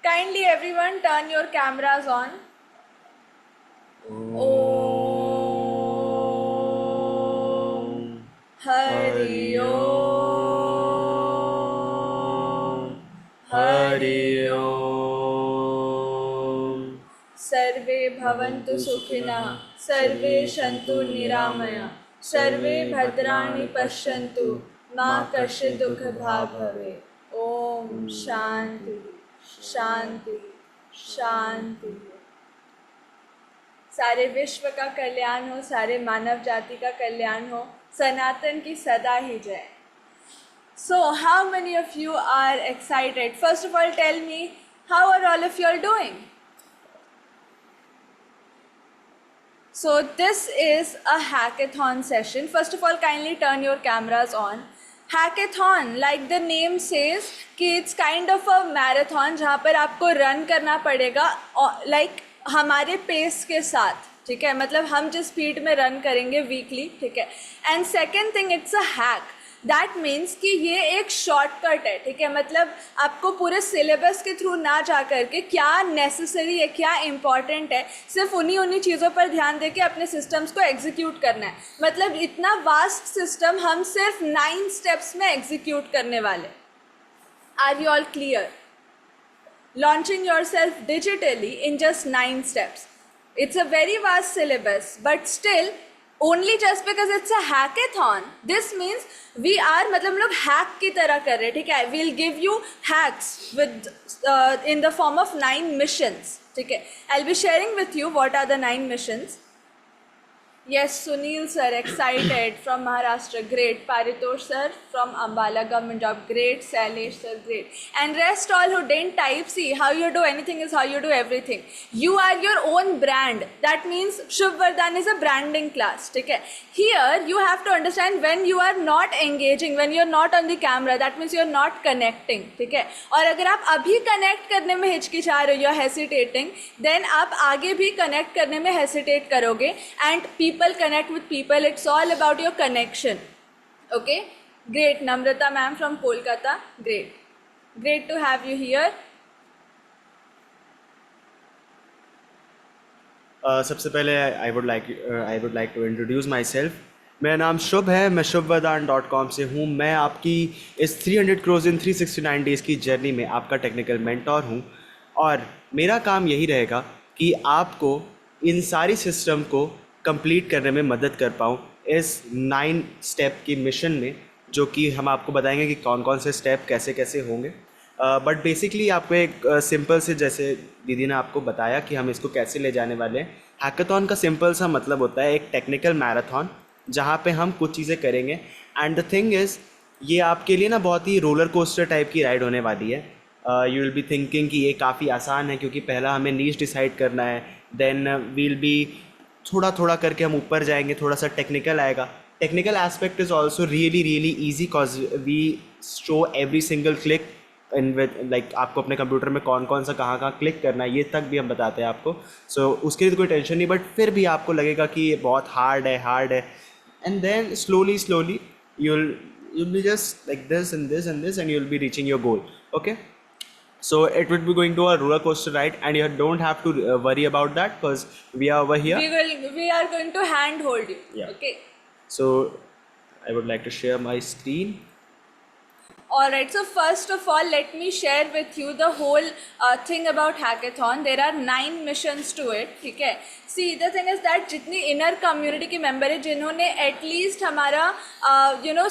Kindly everyone turn your cameras on. Om Hari Om Hari Om. Sarve bhavantu sukhina, sarve shantu niramaya, sarve bhadrani pashyantu, ma kashi dukha bhave. Om Shanti शांति शांति. सारे विश्व का कल्याण हो, सारे मानव जाति का कल्याण हो, सनातन की सदा ही जय. So how many of you are excited? First of all, tell me, how are all of you all doing? So this is a hackathon session. First of all, kindly turn your cameras on. Hackathon, like the name says, कि it's kind of a marathon जहाँ पर आपको run करना पड़ेगा like हमारे pace के साथ, ठीक है. मतलब हम जिस स्पीड में रन करेंगे वीकली, ठीक है. And second thing, it's a hack. That means कि ये एक शॉर्टकट है, ठीक है. मतलब आपको पूरे सिलेबस के थ्रू ना जा करके क्या नेसेसरी है, क्या इम्पॉर्टेंट है, सिर्फ उन्हीं चीज़ों पर ध्यान देके अपने सिस्टम्स को एग्जीक्यूट करना है. मतलब इतना वास्ट सिस्टम हम सिर्फ 9 स्टेप्स में एग्जीक्यूट करने वाले. Are you all clear? Launching your self digitally in just 9 steps. It's a very vast syllabus, but still only just because it's a hackathon, this means we are मतलब हम लोग hack की तरह कर रहे हैं, ठीक है. We'll give you hacks with in the form of 9 missions, ठीक है. I'll be sharing with you what are the 9 missions. Yes, Sunil sir, excited from Maharashtra, great. Paritosh sir from Ambala, government job, great. Sailesh sir, great. And rest all who didn't type, see, how you do anything is how you do everything. You are your own brand. That means Shubh Vardhan is a branding class, okay? Here, you have to understand when you are not engaging, when you're not on the camera, that means you're not connecting, okay? और अगर आप अभी connect करने में हिचकिचा रहे हो, you're hesitating, then आप आगे भी connect करने में hesitate करोगे. And people connect with people. It's all about your connection. Okay, great. Namrata ma'am from Kolkata, great to have you here. सबसे पहले I would like to introduce my self. मेरा नाम शुभ है, मैं shubhvardhan.com से हूँ. मैं आपकी इस 300 crores in 369 days की जर्नी में आपका टेक्निकल मेंटोर हूँ. और मेरा काम यही रहेगा कि आपको इन सारी सिस्टम को कंप्लीट करने में मदद कर पाऊँ इस 9 स्टेप की मिशन में, जो कि हम आपको बताएंगे कि कौन कौन से स्टेप कैसे कैसे होंगे. बट बेसिकली आपको एक सिंपल से, जैसे दीदी ने आपको बताया कि हम इसको कैसे ले जाने वाले हैं. हैकाथॉन का सिंपल सा मतलब होता है एक टेक्निकल मैराथन जहाँ पे हम कुछ चीज़ें करेंगे. एंड द थिंग इज़, ये आपके लिए ना बहुत ही रोलर कोस्टर टाइप की राइड होने वाली है. यू विल बी थिंकिंग कि ये काफ़ी आसान है क्योंकि पहला हमें नीश डिसाइड करना है, देन वील बी थोड़ा थोड़ा करके हम ऊपर जाएंगे, थोड़ा सा टेक्निकल आएगा. Technical aspect is also really easy cause we show every single click in with, like आपको अपने कंप्यूटर में कौन कौन सा कहाँ क्लिक करना है ये तक भी हम बताते हैं आपको. सो उसके लिए तो कोई टेंशन नहीं, बट फिर भी आपको लगेगा कि ये बहुत हार्ड है. And then slowly you'll be just like this and this and this and you'll be reaching your goal. Okay, so it would be going to a roller coaster ride and you don't have to worry about that because we are over here. We are going to hand hold you. Yeah. Okay, So I would like to share my screen. Alright, so first of all, let me share with you the whole thing about hackathon. There are 9 missions to it, ठीक है. See, the thing is that जितनी inner community की member है, जिन्होंने at least हमारा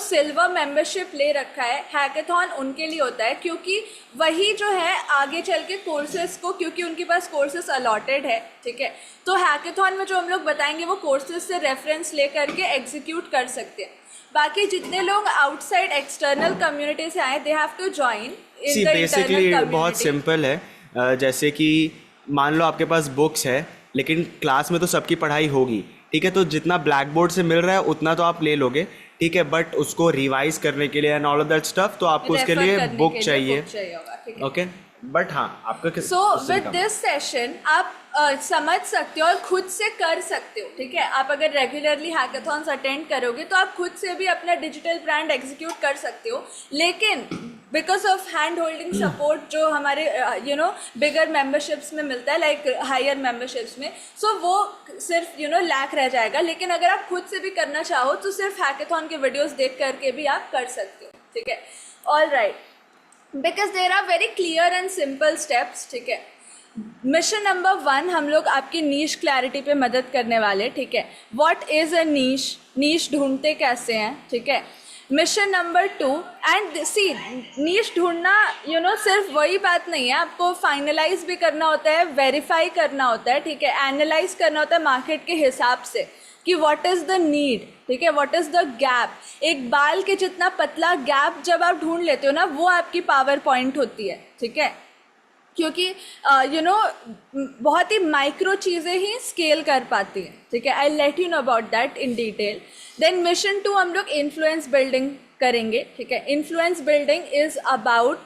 silver membership ले रखा है, hackathon उनके लिए होता है, क्योंकि वही जो है आगे चल के courses को, क्योंकि उनके पास courses allotted है, ठीक है. तो hackathon में जो हम लोग बताएंगे वो courses से reference ले करके execute कर सकते हैं. बाकी जितने लोग आउटसाइड एक्सटर्नल कम्युनिटी से आए, they have to join in the internal community. बहुत सिंपल है. जैसे कि मान लो आपके पास बुक्स है लेकिन क्लास में तो सबकी पढ़ाई होगी, ठीक है. तो जितना ब्लैक बोर्ड से मिल रहा है उतना तो आप ले लोगे, ठीक है. बट उसको रिवाइज करने के लिए and all of that stuff तो आपको उसके लिए बुक चाहिए. ओके, बट हाँ आपका सो विद दिस सेशन आप समझ सकते हो और खुद से कर सकते हो, ठीक है. आप अगर रेगुलरली हैकाथॉन्स अटेंड करोगे तो आप खुद से भी अपना डिजिटल ब्रांड एग्जीक्यूट कर सकते हो. लेकिन because of hand holding support जो हमारे बिगर मेंबरशिप्स में मिलता है, लाइक हायर मेंबरशिप्स में, सो वो सिर्फ लैक रह जाएगा। लेकिन अगर आप खुद से भी करना चाहो तो सिर्फ हैकेथॉन के वीडियोस देख करके भी आप कर सकते हो, ठीक है। All right, because there are very clear and simple steps, ठीक है। मिशन नंबर 1 हम लोग आपकी नीश क्लैरिटी पे मदद करने वाले, ठीक है। व्हाट इज़ अ नीश, नीश ढूंढते कैसे हैं, ठीक है। मिशन नंबर 2, एंड सी नीश ढूंढना सिर्फ वही बात नहीं है, आपको फाइनलाइज भी करना होता है, वेरीफाई करना होता है, ठीक है, एनालाइज करना होता है मार्केट के हिसाब से कि व्हाट इज़ द नीड, ठीक है, व्हाट इज़ द गैप। एक बाल के जितना पतला गैप जब आप ढूंढ लेते हो ना, वो आपकी पावर पॉइंट होती है, ठीक है, क्योंकि बहुत ही माइक्रो चीज़ें ही स्केल कर पाती हैं, ठीक है। I let you know about that in detail. Then mission 2 हम लोग इन्फ्लुएंस बिल्डिंग करेंगे, ठीक है। इन्फ्लुएंस बिल्डिंग इज़ अबाउट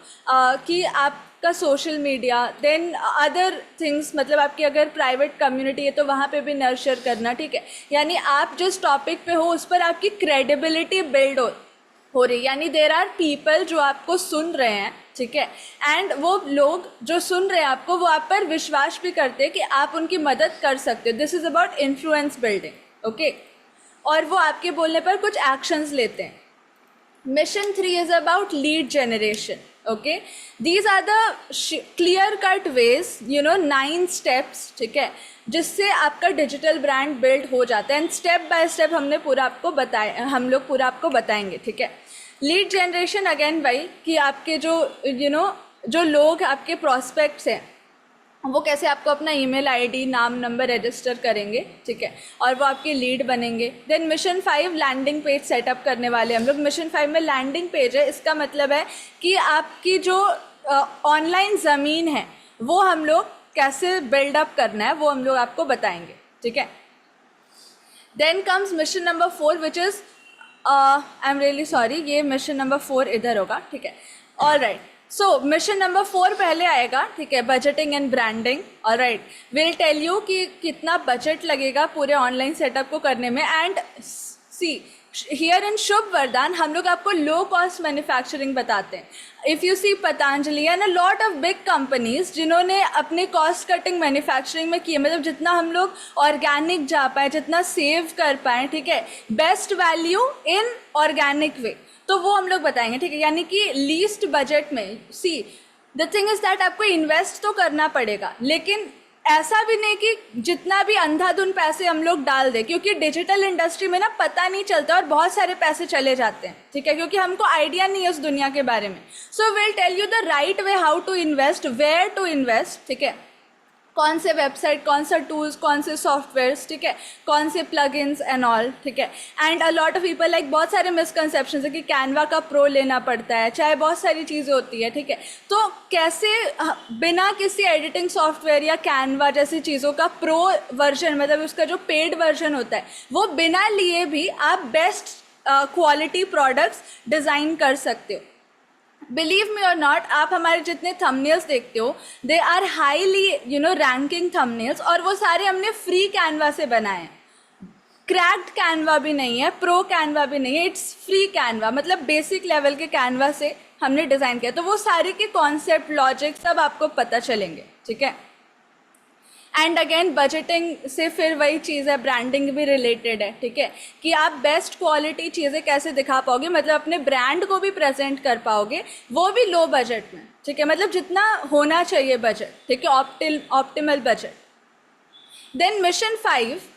कि आपका social media, then other things, मतलब आपकी अगर प्राइवेट कम्युनिटी है तो वहाँ पे भी नर्चर करना, ठीक है। यानी आप जिस टॉपिक पे हो उस पर आपकी क्रेडिबिलिटी बिल्ड हो रही, यानी देर आर पीपल जो आपको सुन रहे हैं, ठीक है, एंड वो लोग जो सुन रहे हैं आपको, वो आप पर विश्वास भी करते हैं कि आप उनकी मदद कर सकते हो। This is about influence building, okay. और वो आपके बोलने पर कुछ एक्शंस लेते हैं। Mission 3 is about lead generation, okay. These are the clear cut ways, 9 steps, ठीक है, जिससे आपका डिजिटल ब्रांड बिल्ड हो जाता है। एंड स्टेप बाय स्टेप हम लोग पूरा आपको बताएंगे, ठीक है। लीड जनरेशन अगेन भाई, कि आपके जो लोग आपके प्रॉस्पेक्ट्स हैं वो कैसे आपको अपना ईमेल आईडी, नाम, नंबर रजिस्टर करेंगे, ठीक है, और वो आपके लीड बनेंगे। Then mission 5 landing page setup करने वाले हम लोग। मिशन 5 में लैंडिंग पेज है, इसका मतलब है कि आपकी जो ऑनलाइन ज़मीन है वो हम लोग कैसे बिल्डअप करना है वो हम लोग आपको बताएंगे, ठीक है। Then comes mission number 4 which is I am really sorry, ये मिशन नंबर 4 इधर होगा, ठीक है। All right, so mission number 4 पहले आएगा, ठीक है, budgeting and branding. All right, will tell you कि कितना बजट लगेगा पूरे ऑनलाइन सेटअप को करने में। एंड सी हियर इन शुभ वरदान हम लोग आपको लो कॉस्ट मैन्युफैक्चरिंग बताते हैं। If you see Patanjali and a lot of big companies जिन्होंने अपने कॉस्ट कटिंग मैन्युफैक्चरिंग में किए, मतलब जितना हम लोग ऑर्गेनिक जा पाए, जितना सेव कर पाएँ, ठीक है, best value in organic way, तो वो हम लोग बताएंगे, ठीक है। यानी कि लीस्ट बजट में, see the thing is that आपको इन्वेस्ट तो करना पड़ेगा, लेकिन ऐसा भी नहीं कि जितना भी अंधाधुन पैसे हम लोग डाल दें, क्योंकि डिजिटल इंडस्ट्री में ना पता नहीं चलता और बहुत सारे पैसे चले जाते हैं, ठीक है, क्योंकि हमको आइडिया नहीं है उस दुनिया के बारे में। So will tell you the right way how to invest, where to invest, ठीक है, कौन से वेबसाइट, कौन सा टूल्स, कौन से सॉफ्टवेयर्स, ठीक है, कौन से प्लगइन्स एंड ऑल, ठीक है। And a lot of people like, बहुत सारे मिसकंसेप्शंस है कि कैनवा का प्रो लेना पड़ता है, चाहे बहुत सारी चीज़ें होती है, ठीक है। तो कैसे बिना किसी एडिटिंग सॉफ्टवेयर या कैनवा जैसी चीज़ों का प्रो वर्जन, मतलब उसका जो पेड वर्जन होता है, वो बिना लिए भी आप बेस्ट क्वालिटी प्रोडक्ट्स डिज़ाइन कर सकते हो। बिलीव मी और नॉट, आप हमारे जितने थंबनेल्स देखते हो they are highly ranking thumbnails, और वो सारे हमने फ्री कैनवा से बनाए हैं। क्रैक्ड कैनवा भी नहीं है, प्रो कैनवा भी नहीं है, इट्स फ्री कैनवा, मतलब बेसिक लेवल के कैनवा से हमने डिज़ाइन किया। तो वो सारे के कॉन्सेप्ट, लॉजिक सब आपको पता चलेंगे, ठीक है। एंड अगेन बजटिंग से फिर वही चीज़ है, ब्रांडिंग भी रिलेटेड है, ठीक है, कि आप बेस्ट क्वालिटी चीज़ें कैसे दिखा पाओगे, मतलब अपने ब्रांड को भी प्रेजेंट कर पाओगे, वो भी लो बजट में, ठीक है, मतलब जितना होना चाहिए बजट, ठीक है, optimal budget. Then mission 5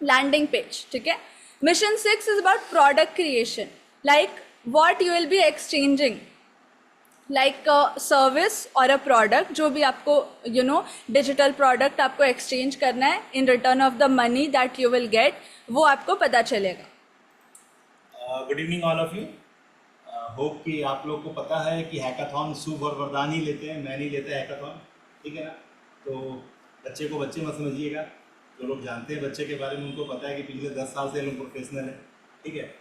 landing page, ठीक है। Mission 6 is about product creation, like what you will be exchanging, like service और अ प्रोडक्ट, जो भी आपको डिजिटल प्रोडक्ट आपको एक्सचेंज करना है in return of the money that you will get, वो आपको पता चलेगा। Good evening all of you. Hope कि आप लोग को पता है कि हैकाथॉन शुभ और वरदान ही लेते हैं, मैं नहीं लेता हैकाथॉन, ठीक है ना। तो बच्चे को बच्चे मत समझिएगा, जो लोग जानते हैं बच्चे के बारे में उनको पता है कि पिछले 10 साल से लोग प्रोफेशनल हैं, ठीक है।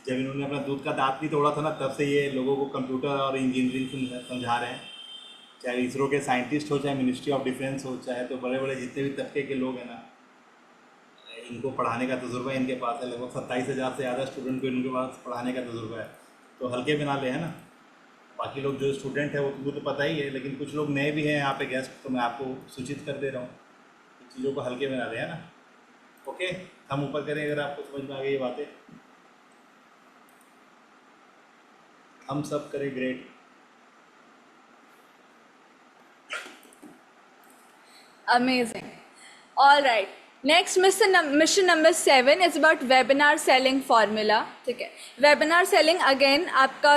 जब इन्होंने अपना दूध का दांत नहीं तोड़ा था ना, तब से ये लोगों को कंप्यूटर और इंजीनियरिंग समझा रहे हैं, चाहे इसरो के साइंटिस्ट हो, चाहे मिनिस्ट्री ऑफ डिफेंस हो, चाहे तो बड़े बड़े जितने भी तबके के लोग हैं ना, इनको पढ़ाने का तजुर्बा इनके पास है। लगभग 27,000 से ज़्यादा स्टूडेंट को इनके पास पढ़ाने का तजुर्बा है, तो हल्के में ना ले, है ना। बाकी लोग जो स्टूडेंट है वो तो पता ही है, लेकिन कुछ लोग नए भी हैं यहाँ पे गेस्ट, तो मैं आपको सूचित कर दे रहा हूँ चीज़ों को हल्के में ना लें, है ना। ओके, हम ऊपर करें अगर आपको समझ में आ गई ये बातें। हम सब करें great. Amazing. All right. Next mission number 7 is about webinar selling formula. ठीक है, webinar selling again आपका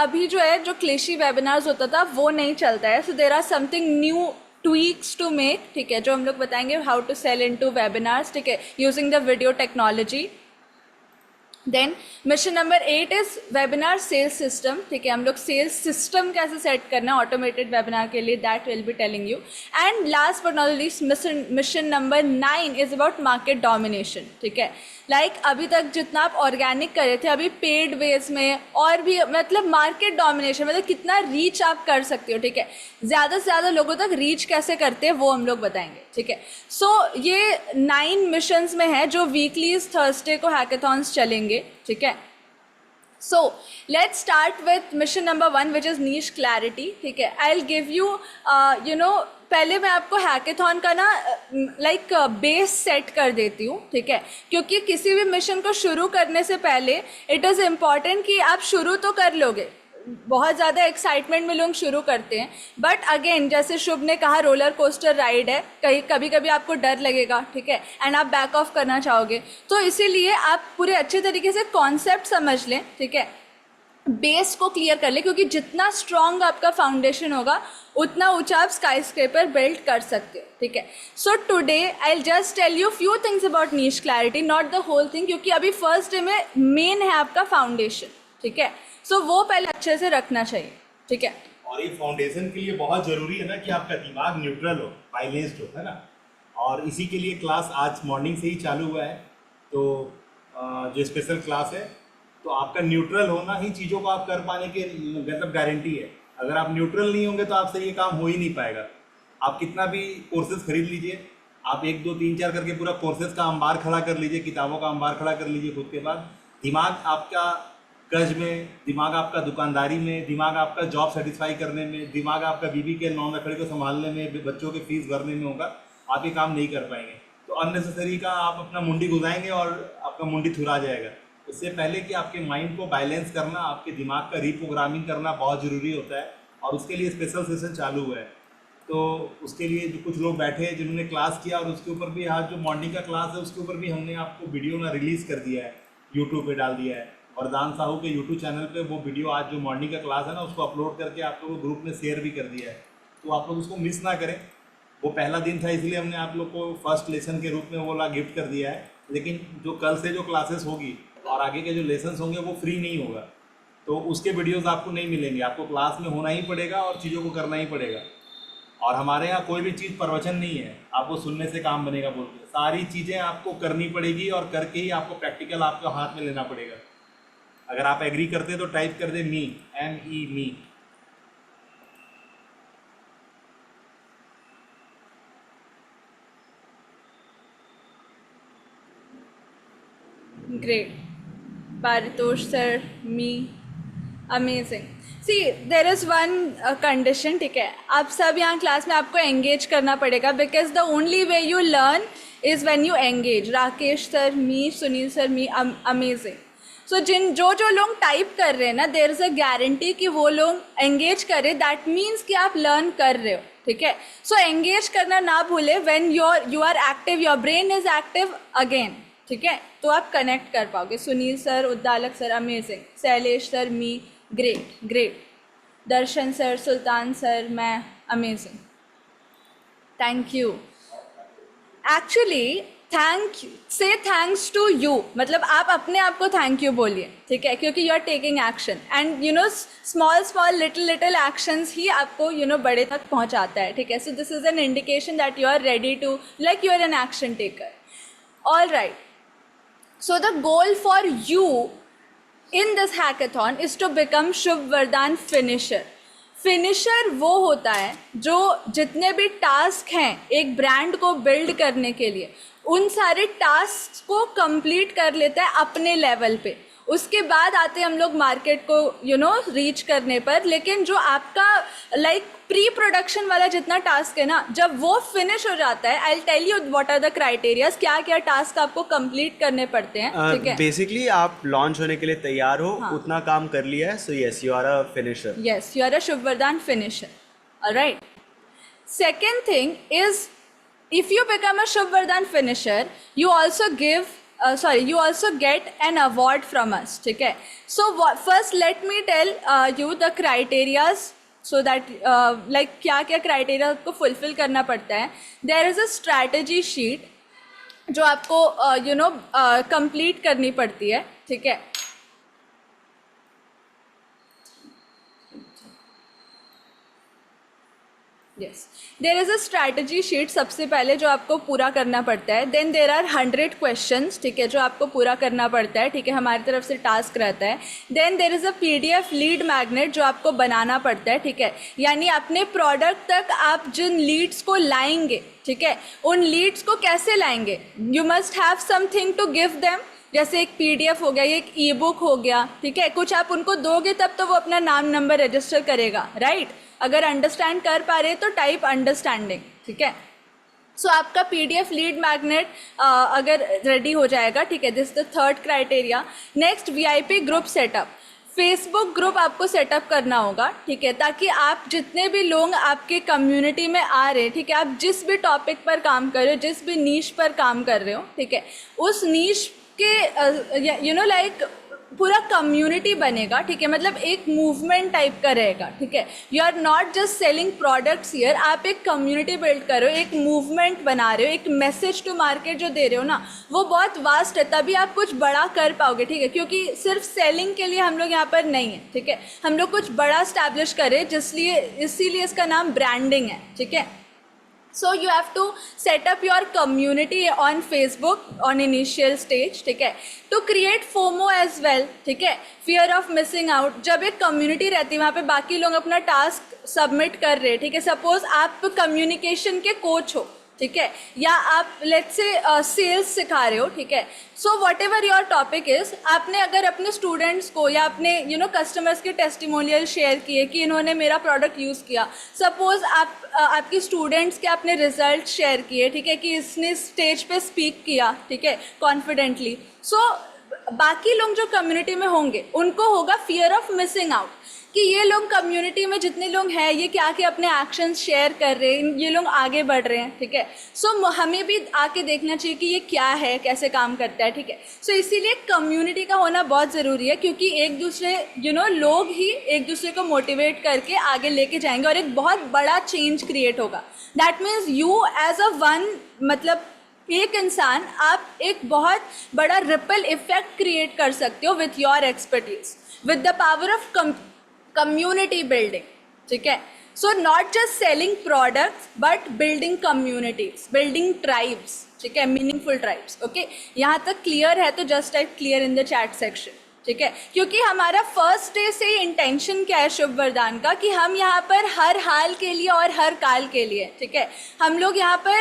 अभी जो है, जो क्लेशी webinars होता था वो नहीं चलता है. So there are something new tweaks to make. ठीक है, जो हम लोग बताएंगे how to sell into webinars. ठीक है, using the video technology. Then mission number 8 is webinar sales system. ठीक है, हम लोग सेल्स सिस्टम कैसे सेट करना है ऑटोमेटेड वेबिनार के लिए, that will be telling you. And last but not least mission number 9 is about market domination. ठीक है, लाइक अभी तक जितना आप ऑर्गेनिक कर रहे थे, अभी पेड वेज में और भी मतलब मार्केट डोमिनेशन, मतलब कितना रीच आप कर सकते हो. ठीक है, ज़्यादा से ज़्यादा लोगों तक रीच कैसे करते हैं वो हम लोग बताएंगे. ठीक है, सो ये 9 मिशंस में है जो वीकलीज थर्सडे को हैकाथॉन्स चलेंगे. ठीक है, so let's start with mission number 1 which is niche clarity. ठीक है, आई विल गिव यू पहले मैं आपको हैकाथॉन का ना लाइक बेस सेट कर देती हूँ. ठीक है, क्योंकि किसी भी मिशन को शुरू करने से पहले इट इज़ इम्पॉर्टेंट कि आप शुरू तो कर लोगे. बहुत ज़्यादा एक्साइटमेंट में लोग शुरू करते हैं, बट अगेन जैसे शुभ ने कहा रोलर कोस्टर राइड है, कभी कभी आपको डर लगेगा. ठीक है, एंड आप बैक ऑफ करना चाहोगे, तो इसीलिए आप पूरे अच्छे तरीके से कॉन्सेप्ट समझ लें. ठीक है, बेस को क्लियर कर ले, क्योंकि जितना स्ट्रॉन्ग आपका फाउंडेशन होगा उतना ऊंचा आप स्काई स्क्रेपर बिल्ड कर सकते हो. ठीक है, so today I will just tell you few things about niche clarity, not the whole thing, क्योंकि अभी फर्स्ट डे में मेन है आपका फाउंडेशन. ठीक है, सो वो पहले अच्छे से रखना चाहिए. ठीक है, और ये फाउंडेशन के लिए बहुत ज़रूरी है ना कि आपका दिमाग न्यूट्रल हो, बैलेंस्ड हो, है ना। और इसी के लिए क्लास आज मॉर्निंग से ही चालू हुआ है, तो जो स्पेशल क्लास है, तो आपका न्यूट्रल होना ही चीज़ों को आप कर पाने के मतलब गारंटी है. अगर आप न्यूट्रल नहीं होंगे तो आपसे ये काम हो ही नहीं पाएगा. आप कितना भी कोर्सेज खरीद लीजिए, आप 1 2 3 4 करके पूरा कोर्सेज का अंबार खड़ा कर लीजिए, किताबों का अंबार खड़ा कर लीजिए खुद के बाद, दिमाग आपका कर्ज में, दिमाग आपका दुकानदारी में, दिमाग आपका जॉब सेटिस्फाई करने में, दिमाग आपका बीवी के नॉन रखड़े को संभालने में, बच्चों के फीस भरने में होगा. आप ये काम नहीं कर पाएंगे, तो अननेसेसरी का आप अपना मुंडी घुसाएंगे और आपका मुंडी थुरा जाएगा. उससे पहले कि आपके माइंड को बैलेंस करना, आपके दिमाग का रीप्रोग्रामिंग करना बहुत ज़रूरी होता है, और उसके लिए स्पेशल सेशन चालू हुआ है. तो उसके लिए जो कुछ लोग बैठे हैं जिन्होंने क्लास किया, और उसके ऊपर भी आज जो मॉर्निंग का क्लास है उसके ऊपर भी हमने आपको वीडियो ना रिलीज़ कर दिया है, यूट्यूब पे डाल दिया है. वरदान साहू के यूट्यूब चैनल पे वो वीडियो आज जो मॉर्निंग का क्लास है ना, उसको अपलोड करके आप लोगों को ग्रुप में शेयर भी कर दिया है, तो आप लोग उसको मिस ना करें. वो पहला दिन था इसलिए हमने आप लोग को फर्स्ट लेसन के रूप में वो वाला गिफ्ट कर दिया है, लेकिन जो कल से जो क्लासेस होगी और आगे के जो लेसन्स होंगे वो फ्री नहीं होगा, तो उसके वीडियोस आपको नहीं मिलेंगे. आपको क्लास में होना ही पड़ेगा और चीज़ों को करना ही पड़ेगा. और हमारे यहाँ कोई भी चीज़ प्रवचन नहीं है, आपको सुनने से काम बनेगा बोलते. सारी चीज़ें आपको करनी पड़ेगी और करके ही आपको प्रैक्टिकल आपको हाथ में लेना पड़ेगा. अगर आप एग्री करते हैं तो टाइप कर दे मी, ME me. great. Paritosh sir, me, amazing. See, there is one condition. ठीक है, आप सब यहाँ क्लास में आपको engage करना पड़ेगा, because the only way you learn is when you engage. Rakesh sir, me, Sunil sir, me, amazing. सो जो लोग टाइप कर रहे हैं ना, देयर इज़ अ गारंटी कि वो लोग एंगेज करें, दैट मीन्स कि आप लर्न कर रहे हो. ठीक है, सो एंगेज करना ना भूले. When you are active, your brain is active again. ठीक है, तो आप कनेक्ट कर पाओगे. Sunil sir, Uddalak sir, amazing. Shailesh sir, me, great great. Darshan sir, Sultan sir, मैं, amazing. Thank you. Actually thank you, say thanks to you, मतलब आप अपने आप को थैंक यू बोलिए. ठीक है, क्योंकि you are taking action, and you know small little actions ही आपको बड़े तक पहुंचाता है. ठीक है, so this is an indication that you are ready to, like you are an action taker. All right, so the goal for you in this hackathon is to become Shubh Vardan finisher. Finisher वो होता है जो जितने भी task हैं एक brand को build करने के लिए, उन सारे टास्क को कंप्लीट कर लेता है अपने लेवल पे, उसके बाद आते हैं हम लोग मार्केट को रीच करने पर। लेकिन जो आपका लाइक प्री प्रोडक्शन वाला जितना टास्क है ना, जब वो फिनिश हो जाता है, I will tell you what are the criterias, क्या क्या टास्क आपको कंप्लीट करने पड़ते हैं, ठीक है। बेसिकली आप लॉन्च होने के लिए तैयार हो, उतना काम कर लिया है, so yes you are a finisher. Yes, you are a Shubh Vardhan finisher. All right. Second thing is, if you become a Shubh Vardhan finisher, you also you also get an award from us. ठीक है. So first let me tell you the criterias, so that like क्या क्या criteria आपको fulfill करना पड़ता है. There is a strategy sheet जो आपको complete करनी पड़ती है, ठीक है. Yes, there is a strategy sheet सबसे पहले जो आपको पूरा करना पड़ता है. Then there are 100 questions, ठीक है, जो आपको पूरा करना पड़ता है, ठीक है, हमारी तरफ से टास्क रहता है. Then there is a PDF lead magnet जो आपको बनाना पड़ता है, ठीक है, यानी अपने प्रोडक्ट तक आप जिन लीड्स को लाएंगे, ठीक है, उन लीड्स को कैसे लाएंगे, you must have something to give them. जैसे एक PDF हो गया, एक ई बुक हो गया, ठीक है, कुछ आप उनको दोगे तब तो वो अपना नाम नंबर रजिस्टर करेगा, राइट. अगर अंडरस्टैंड कर पा रहे तो टाइप अंडरस्टैंडिंग, ठीक है. सो आपका PDF लीड मैग्नेट अगर रेडी हो जाएगा, ठीक है, this the third criteria. Next VIP group setup. Facebook group आपको सेटअप करना होगा, ठीक है, ताकि आप जितने भी लोग आपके कम्युनिटी में आ रहे हैं, ठीक है, आप जिस भी टॉपिक पर काम कर रहे हो, जिस भी नीश पर काम कर रहे हो, ठीक है, उस नीश के लाइक पूरा कम्युनिटी बनेगा, ठीक है, मतलब एक मूवमेंट टाइप का रहेगा, ठीक है. You are not just selling products here, आप एक कम्युनिटी बिल्ड कर रहे हो, एक मूवमेंट बना रहे हो, एक मैसेज टू मार्केट जो दे रहे हो ना, वो बहुत वास्ट है, तभी आप कुछ बड़ा कर पाओगे, ठीक है, क्योंकि सिर्फ सेलिंग के लिए हम लोग यहाँ पर नहीं है, ठीक है, हम लोग कुछ बड़ा स्टैब्लिश करें, इसीलिए इसका नाम ब्रांडिंग है, ठीक है. So you have to set up your community on Facebook on initial stage, ठीक है, to create FOMO as well, ठीक है, fear of missing out. जब एक community रहती है वहाँ पे बाकी लोग अपना टास्क सबमिट कर रहे हैं, ठीक है, सपोज आप कम्युनिकेशन के कोच हो, ठीक है, या आप लेट्स से सेल्स सिखा रहे हो, ठीक है. So what ever your topic is, आपने अगर अपने स्टूडेंट्स को या अपने कस्टमर्स के टेस्टिमोनियल शेयर किए कि इन्होंने मेरा प्रोडक्ट यूज़ किया, सपोज आपके स्टूडेंट्स के आपने रिजल्ट शेयर किए, ठीक है, कि इसने स्टेज पे स्पीक किया, ठीक है, कॉन्फिडेंटली. सो बाकी लोग जो कम्युनिटी में होंगे उनको होगा फियर ऑफ मिसिंग आउट, कि ये लोग कम्युनिटी में जितने लोग हैं ये क्या क्या अपने एक्शंस शेयर कर रहे हैं, ये लोग आगे बढ़ रहे हैं, ठीक है. सो हमें भी आके देखना चाहिए कि ये क्या है, कैसे काम करता है, ठीक है. सो इसीलिए कम्युनिटी का होना बहुत ज़रूरी है, क्योंकि एक दूसरे लोग ही एक दूसरे को मोटिवेट करके आगे लेके जाएंगे और एक बहुत बड़ा चेंज क्रिएट होगा. That means you as a one, मतलब एक इंसान, आप एक बहुत बड़ा रिपल इफेक्ट क्रिएट कर सकते हो with your expertise, with the power of community building, ठीक है. So not just selling products but building communities, building tribes, ठीक है, meaningful tribes. Okay, यहाँ तक क्लियर है तो just type clear in the chat section, ठीक है, क्योंकि हमारा फर्स्ट डे से ही इंटेंशन क्या है शुभ वरदान का, कि हम यहाँ पर हर हाल के लिए और हर काल के लिए, ठीक है, हम लोग यहाँ पर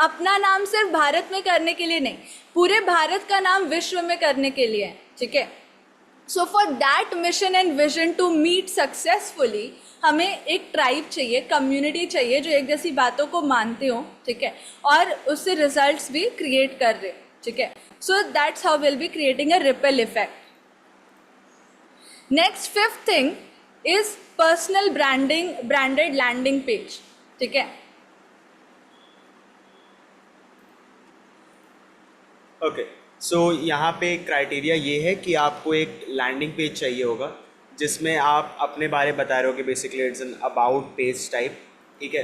अपना नाम सिर्फ भारत में करने के लिए नहीं, पूरे भारत का नाम विश्व में करने के लिए, ठीक है. So for that mission and vision to meet successfully हमें एक ट्राइब चाहिए, कम्युनिटी चाहिए जो एक जैसी बातों को मानते हो, ठीक है, और उससे रिजल्ट्स भी क्रिएट कर रहे, ठीक है. So that's how will be creating a ripple effect. Next fifth thing is personal branded landing page, ठीक है. ओके, सो यहाँ पे क्राइटेरिया ये है कि आपको एक लैंडिंग पेज चाहिए होगा जिसमें आप अपने बारे बता रहे हो कि basically it's an about page type, ठीक है,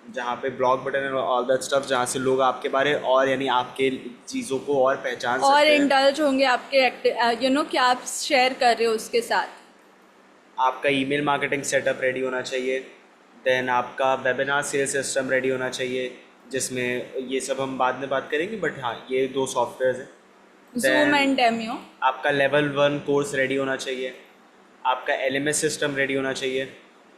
जहाँ पे blog button and all that stuff, जहाँ से लोग आपके बारे और यानी आपके चीज़ों को और पहचान सकते हैं, और इंडल्ज होंगे आपके क्या आप शेयर कर रहे हो उसके साथ. आपका ईमेल मार्केटिंग सेटअप रेडी होना चाहिए. देन आपका वेबिनार सेल्स सिस्टम रेडी होना चाहिए, जिसमें ये सब हम बाद में बात करेंगे, बट हाँ ये 2 सॉफ्टवेयर हैं. Zoom and demo. आपका लेवल 1 कोर्स रेडी होना चाहिए, आपका LMS सिस्टम रेडी होना चाहिए,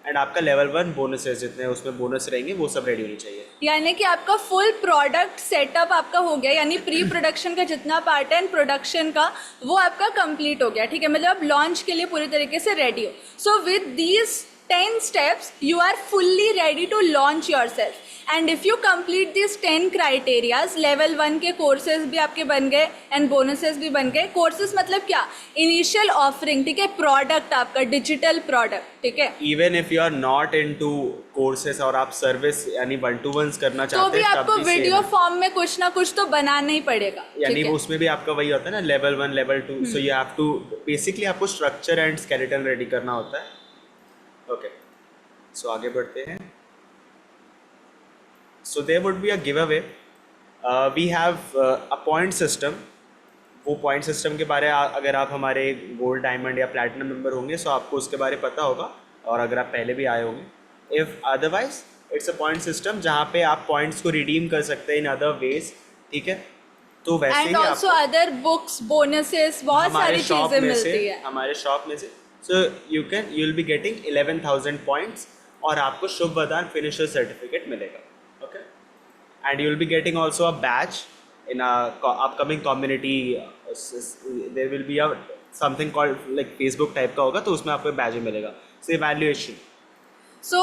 एंड आपका लेवल 1 बोनसेस जितने उसमें बोनस रहेंगे वो सब रेडी होनी चाहिए। यानी कि आपका फुल प्रोडक्ट सेटअप आपका हो गया, यानी प्री प्रोडक्शन का जितना पार्ट है एंड प्रोडक्शन का वो आपका कंप्लीट हो गया, ठीक है, मतलब आप लॉन्च के लिए पूरी तरीके से रेडी हो। So with these 10 steps you are fully ready to launch yourself and if you complete these 10 criterias, level 1 के courses भी आपके बन गए and bonuses भी बन गए। courses मतलब क्या, initial offering, ठीक है, product आपका digital product, ठीक है। Even if you are not into courses और आप सर्विस यानी 1-to-1 करना तो चाहते भी हैं आपको तब भी वीडियो same है। फॉर्म में कुछ ना कुछ तो बनाना ही पड़ेगा, यानी ठीक वो है। उसमें भी आपका वही होता है ना, level 1 level 2, so you have to basically आपको स्ट्रक्चर एंड स्केलेटन रेडी करना होता है। ओके, सो आगे बढ़ते हैं। So there would be a give away, we have a point system. वो पॉइंट सिस्टम के बारे अगर आप हमारे गोल्ड, डायमंड या प्लैटिनम मेंबर होंगे सो आपको उसके बारे पता होगा, और अगर आप पहले भी आए होंगे। If otherwise it's a point system जहाँ पे आप पॉइंट्स को रिडीम कर सकते हैं इन अदर वेज, ठीक है। तो वैसे एंड ही ऑल्सो आपको अदर बुक्स, बोनसेस, बहुत सारी चीजें मिलती है हमारे शॉप में से। So you will be getting 11,000 points और आपको शुभ वरदान फिनिशर सर्टिफिकेट मिलेगा, okay. And you will be getting also a batch in a upcoming community, there will be a something called like Facebook type का होगा, तो उसमें आपको बैज मिलेगा। सो इवैल्यूएशन, सो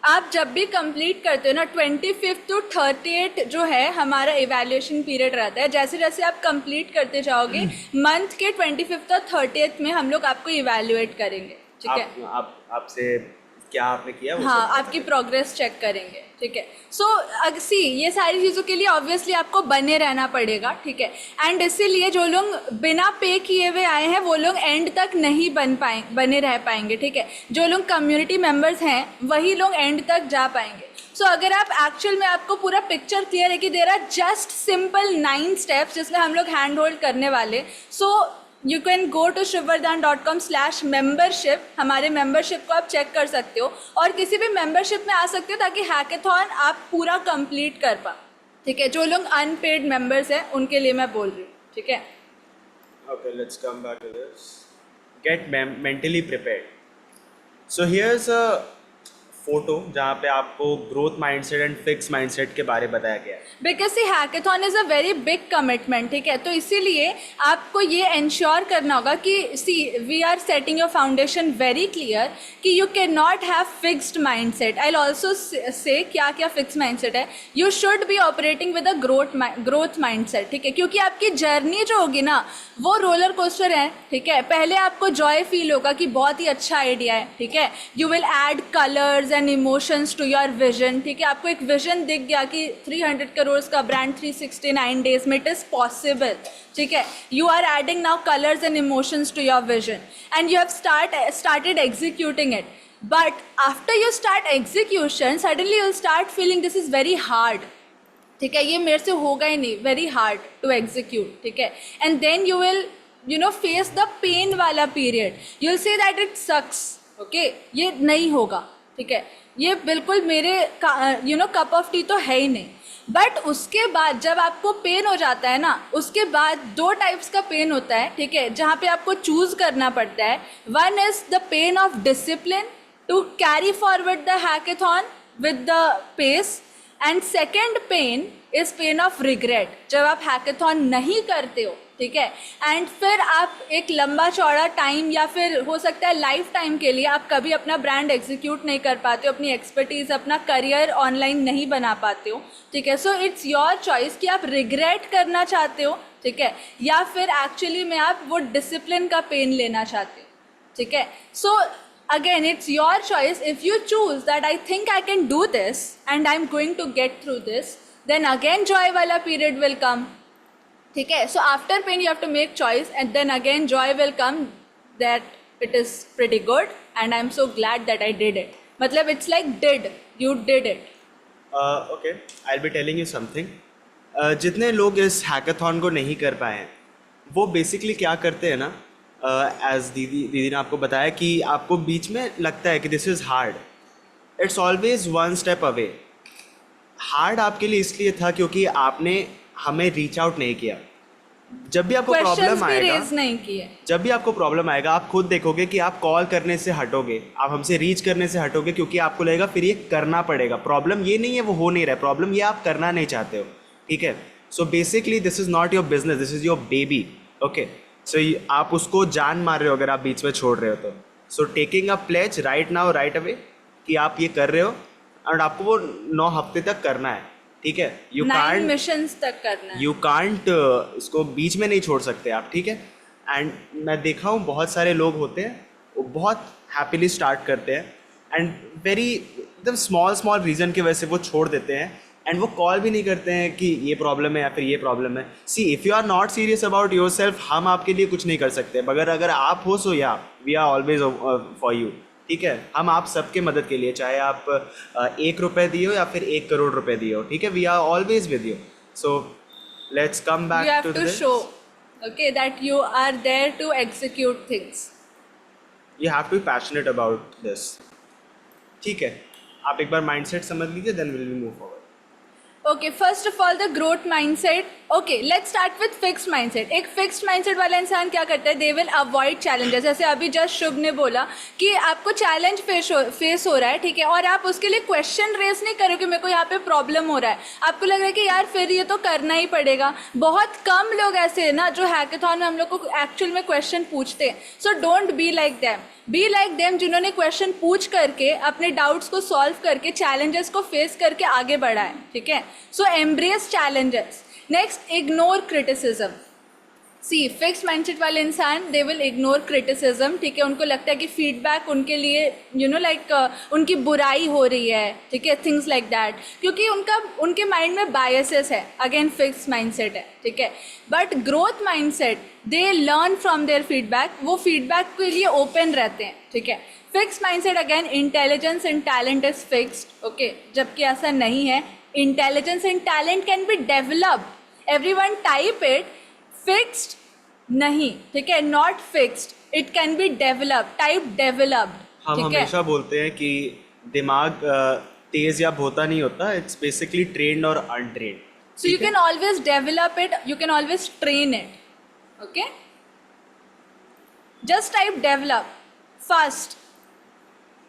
आप जब भी कंप्लीट करते हो ना 25 to 38 जो है हमारा इवैल्यूएशन पीरियड रहता है। जैसे जैसे आप कंप्लीट करते जाओगे मंथ के 25th और 30th में हम लोग आपको इवैल्यूएट करेंगे, ठीक है। आपसे क्या आपने किया वो हाँ, सब आपकी प्रोग्रेस चेक करेंगे, ठीक है। सो सी ये सारी चीज़ों के लिए ऑब्वियसली आपको बने रहना पड़ेगा, ठीक है। एंड इसीलिए जो लोग बिना पे किए हुए आए हैं वो लोग एंड तक नहीं बने रह पाएंगे, ठीक है। जो लोग कम्युनिटी मेंबर्स हैं वही लोग एंड तक जा पाएंगे। सो अगर आप एक्चुअल में आपको पूरा पिक्चर क्लियर है कि there are just simple 9 steps जिसमें हम लोग हैंड होल्ड करने वाले, so you can go to shubvardhan.com/membership। हमारे मेंबरशिप को आप चेक कर सकते हो और किसी भी मेंबरशिप में आ सकते हो ताकि हैकेथॉन आप पूरा कंप्लीट कर पाओ, ठीक है। जो लोग अनपेड मेंबर्स हैं उनके लिए मैं बोल रही हूँ, ठीक है। Okay, let's come back to this. Get mentally prepared. So here's a photo जहाँ पे आपको growth mindset and fix mindset के बारे में बताया गया है। Because see hackathon is a very big commitment, ठीक है। तो इसीलिए आपको ये इंश्योर करना होगा कि see we are setting your foundation very clear कि you can not have fixed mindset. I also say क्या क्या फिक्स माइंडसेट है, you should be operating with a growth mindset, ठीक है। क्योंकि आपकी जर्नी जो होगी ना वो रोलर कोस्टर है, ठीक है। पहले आपको जॉय फील होगा कि बहुत ही अच्छा आइडिया है, ठीक है। You will add colours and emotions to your vision, ठीक है। आपको एक विजन दिख गया कि 300 करोड़ का ब्रांड 369 डेज में, इट इज पॉसिबल, ठीक है। You are adding now colours and emotions to your vision and you have started executing it, but after you start execution suddenly you'll start feeling this is very hard, ठीक है, ये मेरे से होगा ही नहीं, very hard to execute, ठीक है। And then you will face the pain वाला period, you will say that it sucks, okay, ये नहीं होगा, ठीक है, ये बिल्कुल मेरे कप ऑफ टी तो है ही नहीं। बट उसके बाद जब आपको पेन हो जाता है ना, उसके बाद 2 टाइप्स का पेन होता है, ठीक है, जहाँ पे आपको चूज करना पड़ता है। One is the pain of discipline to carry forward the hackathon with the pace, and second pain is pain of regret, जब आप हैकेथॉन नहीं करते हो, ठीक है। एंड फिर आप एक लंबा चौड़ा टाइम या फिर हो सकता है लाइफ टाइम के लिए आप कभी अपना ब्रांड एग्जीक्यूट नहीं कर पाते हो, अपनी एक्सपर्टीज़, अपना करियर ऑनलाइन नहीं बना पाते हो, ठीक है। सो इट्स योर चॉइस कि आप रिग्रेट करना चाहते हो, ठीक है, या फिर एक्चुअली में आप वो डिसिप्लिन का पेन लेना चाहते हो, ठीक है। सो again it's your choice. If you choose that I think I can do this and I'm going to get through this, then again joy wala period will come, ठीक है। So after pain you have to make choice and then again joy will come that it is pretty good and I'm so glad that I did it. मतलब it's like you did it. Okay, I'll be telling you something. जितने लोग इस hackathon को नहीं कर पाए हैं वो बेसिकली क्या करते हैं ना, एज दीदी ने आपको बताया कि आपको बीच में लगता है कि this is hard, it's always 1 step away. Hard आपके लिए इसलिए था क्योंकि आपने हमें रीच आउट नहीं किया, जब भी आपको क्वेश्चंस प्रॉब्लम भी आएगा, रेज नहीं किए। जब भी आपको प्रॉब्लम आएगा आप खुद देखोगे कि आप कॉल करने से हटोगे, आप हमसे रीच करने से हटोगे, क्योंकि आपको लगेगा फिर ये करना पड़ेगा। प्रॉब्लम ये नहीं है वो हो नहीं रहा है, प्रॉब्लम ये आप करना नहीं चाहते हो, ठीक है। So basically this is not your business, this is your baby, okay. So आप उसको जान मार रहे हो अगर आप बीच में छोड़ रहे हो तो। So taking a pledge right now right away कि आप ये कर रहे हो और आपको वो 9 हफ्ते तक करना है, ठीक है। यू 9 कांट मिशंस तक करना है। यू कांट इसको बीच में नहीं छोड़ सकते आप, ठीक है। एंड मैं देखा हूँ बहुत सारे लोग होते हैं वो बहुत हैप्पीली स्टार्ट करते हैं एंड वेरी एकदम स्मॉल स्मॉल रीज़न की वजह से वो छोड़ देते हैं एंड वो कॉल भी नहीं करते हैं कि ये प्रॉब्लम है या फिर ये प्रॉब्लम है। See if you are not serious about yourself, हम आपके लिए कुछ नहीं कर सकते, मगर अगर आप हो सो या we are always for you, ठीक है। हम आप सबके मदद के लिए, चाहे आप 1 रुपये दिए हो या फिर 1 करोड़ रुपए दिए हो, ठीक है। We are always with you. So let's come You back have to to this. show, okay, that you are there to execute things. You have to be passionate about this, ठीक है। आप एक बार माइंडसेट समझ लीजिए, then will we move forward. Okay, first of all the growth mindset. Okay, let's start with fixed mindset. एक fixed mindset वाला इंसान क्या करता है? They will avoid challenges. जैसे अभी जस्ट शुभ ने बोला कि आपको चैलेंज फेस हो रहा है, ठीक है, और आप उसके लिए क्वेश्चन रेस नहीं करो कि मेरे को यहाँ पे प्रॉब्लम हो रहा है। आपको लग रहा है कि यार फिर ये तो करना ही पड़ेगा। बहुत कम लोग ऐसे हैं ना जो हैकाथॉन में हम लोग को एक्चुअल में क्वेश्चन पूछते हैं। So don't be like them, be like them जिन्होंने क्वेश्चन पूछ करके अपने डाउट्स को सॉल्व करके चैलेंजेस को फेस करके आगे बढ़ा है, ठीक है। So embrace challenges. Next, ignore criticism. See fix mindset वाले इंसान दे विल इग्नोर क्रिटिसिज्म, ठीक है। उनको लगता है कि फीडबैक उनके लिए लाइक उनकी बुराई हो रही है, ठीक है, थिंग्स लाइक दैट, क्योंकि उनके माइंड में बायसेस है। अगेन फिक्स माइंडसेट है, ठीक है। But growth mindset they learn from their feedback, वो फीडबैक के लिए ओपन रहते हैं, ठीक है। Fix mindset again, intelligence and talent is fixed, okay, जबकि ऐसा नहीं है। Intelligence and talent can be developed, everyone type it, fixed नहीं, ठीक है, not fixed, it can be developed, type developed, हम ठीक है। हमेशा बोलते हैं कि दिमाग तेज या भोता नहीं होता, इट्स बेसिकली ट्रेन्ड और untrained. So you can always develop it, you can always train it, okay? Just type develop, fast,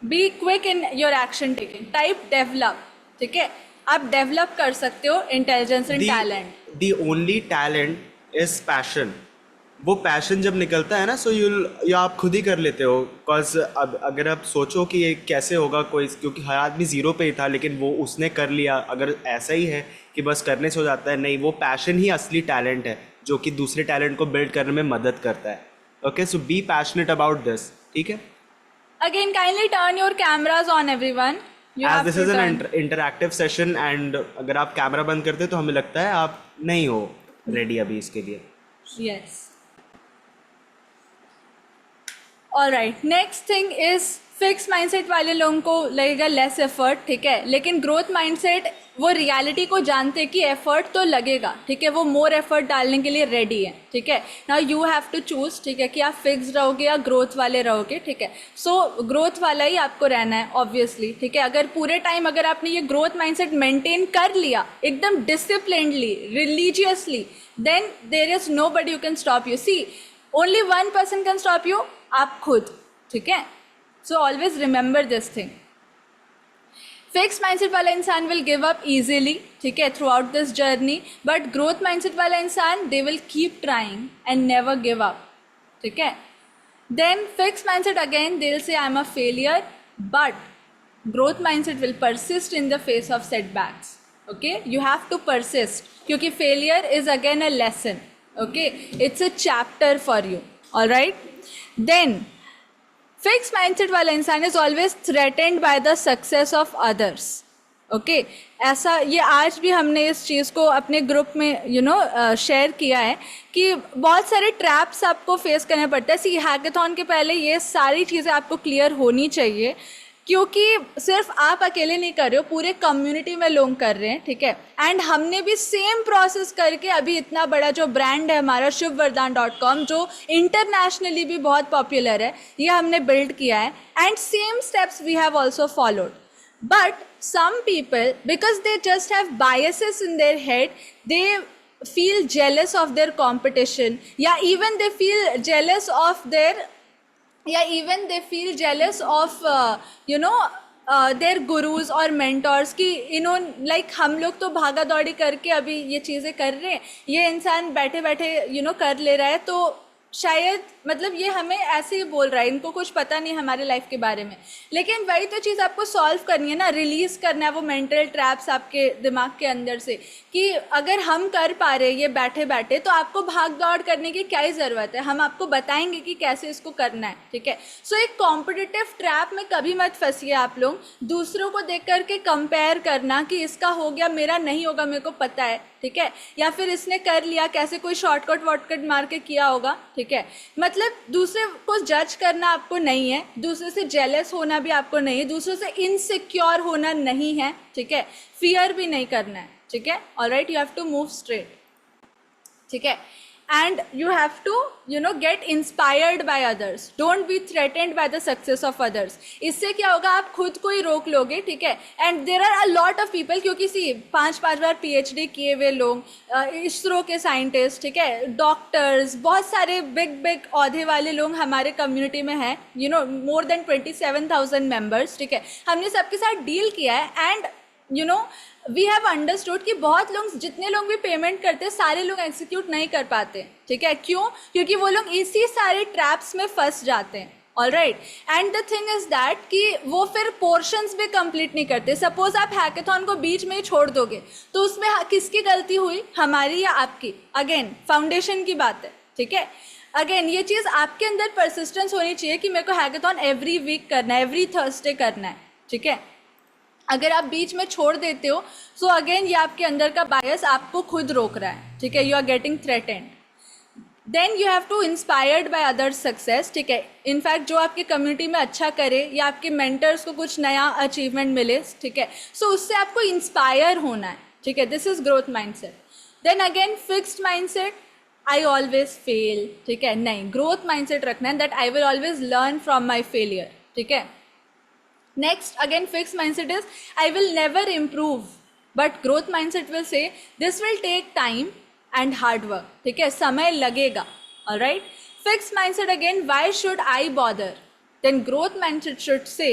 be quick in your action taking, type develop, ठीक है। आप डेवलप कर सकते हो intelligence and talent. The only talent is passion. वो passion जब निकलता है ना, सो या आप खुद ही कर लेते हो। बिकॉज अब अगर आप सोचो कि ये कैसे होगा कोई, क्योंकि हर आदमी ज़ीरो पे ही था लेकिन वो उसने कर लिया, अगर ऐसा ही है कि बस करने से हो जाता है, नहीं, वो पैशन ही असली टैलेंट है जो कि दूसरे टैलेंट को बिल्ड करने में मदद करता है। Okay, so be passionate about this, ठीक है। Again kindly turn your cameras on everyone. As this is an interactive session and अगर आप कैमरा बंद करते हो तो हमें लगता है आप नहीं हो रेडी अभी इसके लिए। Yes, alright. Next thing is fix mindset वाले लोगों को लगेगा लेस एफर्ट, ठीक है, लेकिन ग्रोथ माइंडसेट वो रियलिटी को जानते हैं कि एफर्ट तो लगेगा, ठीक है, वो मोर एफर्ट डालने के लिए रेडी है, ठीक है। Now you have to choose, ठीक है, कि आप फिक्स रहोगे या ग्रोथ वाले रहोगे, ठीक है। सो ग्रोथ वाला ही आपको रहना है ऑब्वियसली, ठीक है। अगर पूरे टाइम अगर आपने ये ग्रोथ माइंडसेट मेंटेन कर लिया एकदम disciplinedly, religiously, then there is nobody you can stop you. See only one person can stop you, आप खुद, ठीक है। So always remember this thing. Fix mindset वाला इंसान विल गिव अप इजीली, ठीक है, throughout this journey, but growth mindset वाला इंसान they will keep trying and never give up, ठीक है। Then fix mindset again they will say I am a failure, but growth mindset will persist in the face of setbacks, okay. You have to persist, क्योंकि failure is again a lesson, okay, it's a chapter for you, alright. Then fix mindset वाला इंसान is always threatened by the success of others, okay. ऐसा ये आज भी हमने इस चीज़ को अपने ग्रुप में शेयर किया है कि बहुत सारे ट्रैप्स आपको फेस करने पड़ते हैं। सी हैकाथॉन के पहले ये सारी चीज़ें आपको क्लियर होनी चाहिए, क्योंकि सिर्फ आप अकेले नहीं कर रहे हो, पूरे कम्युनिटी में लोग कर रहे हैं, ठीक है। एंड हमने भी सेम प्रोसेस करके अभी इतना बड़ा जो ब्रांड है हमारा shubvardhan.com, जो इंटरनेशनली भी बहुत पॉपुलर है, ये हमने बिल्ड किया है। And same steps we have also followed, but some people because they just have biases in their head, they feel jealous of their competition, या even they feel jealous of their, या even they feel jealous of their gurus और mentors कि like हम लोग तो भागा दौड़ी करके अभी ये चीज़ें कर रहे हैं, ये इंसान बैठे बैठे कर ले रहा है, तो शायद मतलब ये हमें ऐसे ही बोल रहा है, इनको कुछ पता नहीं हमारे लाइफ के बारे में। लेकिन वही तो चीज़ आपको सॉल्व करनी है ना, रिलीज़ करना है वो मेंटल ट्रैप्स आपके दिमाग के अंदर से, कि अगर हम कर पा रहे ये बैठे बैठे तो आपको भाग दौड़ करने की क्या ही ज़रूरत है, हम आपको बताएंगे कि कैसे इसको करना है, ठीक है। सो एक कॉम्पिटिटिव ट्रैप में कभी मत फंसिए आप लोग, दूसरों को देख करके कंपेयर करना कि इसका हो गया मेरा नहीं होगा, मेरे को पता है, ठीक है, या फिर इसने कर लिया कैसे कोई शॉर्टकट वॉटकट मार के किया होगा, ठीक है। मतलब दूसरे को जज करना आपको नहीं है, दूसरे से जेलस होना भी आपको नहीं है, दूसरे से इनसिक्योर होना नहीं है, ठीक है, फियर भी नहीं करना है, ठीक है। Alright, you have to move straight, ठीक है, and you have to get inspired by others, don't be threatened by the success of others। इससे क्या होगा, आप खुद को ही रोक लोगे, ठीक है। and there are a lot of people, क्योंकि सी 5 बार PhD किए हुए लोग, इसरो के साइंटिस्ट, ठीक है, डॉक्टर्स, बहुत सारे बिग औहदे वाले लोग हमारे कम्युनिटी में हैं, more than 27,000 मेम्बर्स, ठीक है। हमने सबके साथ डील किया है एंड वी हैव अंडरस्टूड कि बहुत लोग, जितने लोग भी पेमेंट करते हैं, सारे लोग एग्जीक्यूट नहीं कर पाते, ठीक है। क्यों? क्योंकि वो लोग इसी सारे ट्रैप्स में फंस जाते हैं, all right. And the thing is that कि वो फिर पोर्शंस भी कंप्लीट नहीं करते। सपोज आप हैकेथॉन को बीच में ही छोड़ दोगे तो उसमें किसकी गलती हुई, हमारी या आपकी? अगेन फाउंडेशन की बात है, ठीक है। अगेन ये चीज़ आपके अंदर परसिस्टेंस होनी चाहिए कि मेरे को हैकेथॉन एवरी वीक करना है, एवरी थर्सडे करना है, ठीक है। अगर आप बीच में छोड़ देते हो सो अगेन ये आपके अंदर का बायस आपको खुद रोक रहा है, ठीक है, you are getting threatened. Then you have to inspired by other success, ठीक है। इनफैक्ट जो आपके कम्युनिटी में अच्छा करे या आपके मेंटर्स को कुछ नया अचीवमेंट मिले, ठीक है, सो उससे आपको इंस्पायर होना है, ठीक है। This is growth mindset. Then again fixed mindset, I always fail, ठीक है, नहीं, ग्रोथ माइंडसेट रखना है that I will always learn from my failure, ठीक है। Next, again fixed mindset is I will never improve, but growth mindset will say this will take time and hard work, ठीक है, समय लगेगा, alright। Fixed mindset again, why should I bother? Then growth mindset should say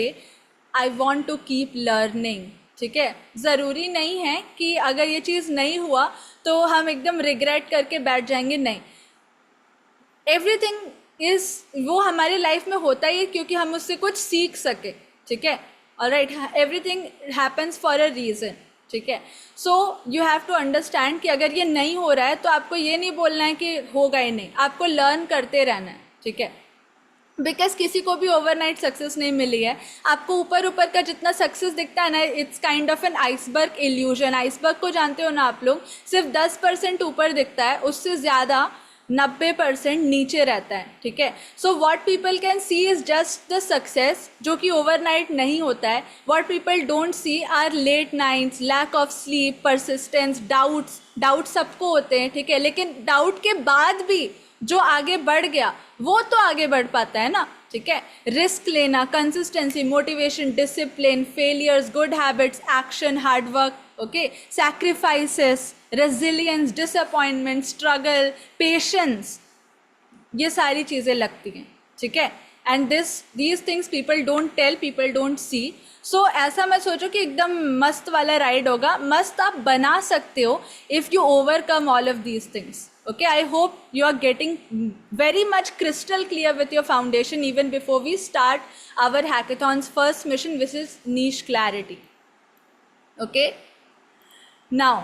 I want to keep learning, ठीक है। ज़रूरी नहीं है कि अगर ये चीज़ नहीं हुआ तो हम एकदम रिग्रेट करके बैठ जाएंगे, नहीं। एवरीथिंग इज़, वो हमारी लाइफ में होता ही है क्योंकि हम उससे कुछ सीख सके, ठीक है, alright. Everything happens for a reason, ठीक है। So you have to understand कि अगर ये नहीं हो रहा है तो आपको ये नहीं बोलना है कि होगा ही नहीं, आपको लर्न करते रहना है, ठीक है। बिकॉज किसी को भी ओवरनाइट सक्सेस नहीं मिली है। आपको ऊपर ऊपर का जितना सक्सेस दिखता है ना, it's kind of an iceberg illusion. Iceberg को जानते हो ना आप लोग, सिर्फ 10% ऊपर दिखता है, उससे ज़्यादा 90% नीचे रहता है, ठीक है। So what people can see is just the success, जो कि ओवरनाइट नहीं होता है। What people don't see are late nights, lack of sleep, persistence, doubts सबको होते हैं, ठीक है। लेकिन डाउट के बाद भी जो आगे बढ़ गया वो तो आगे बढ़ पाता है ना, ठीक है। रिस्क लेना, consistency, motivation, discipline, failures, good habits, action, hard work, okay, sacrifices, resilience, disappointment, struggle, patience, ये सारी चीज़ें लगती हैं, ठीक है। And these things people don't tell, people don't see. So ऐसा मत सोचो कि एकदम मस्त वाला राइड होगा। मस्त आप बना सकते हो if you overcome all of these things, okay। I hope you are getting very much crystal clear with your foundation even before we start our hackathon's first mission, which is niche clarity, okay। Now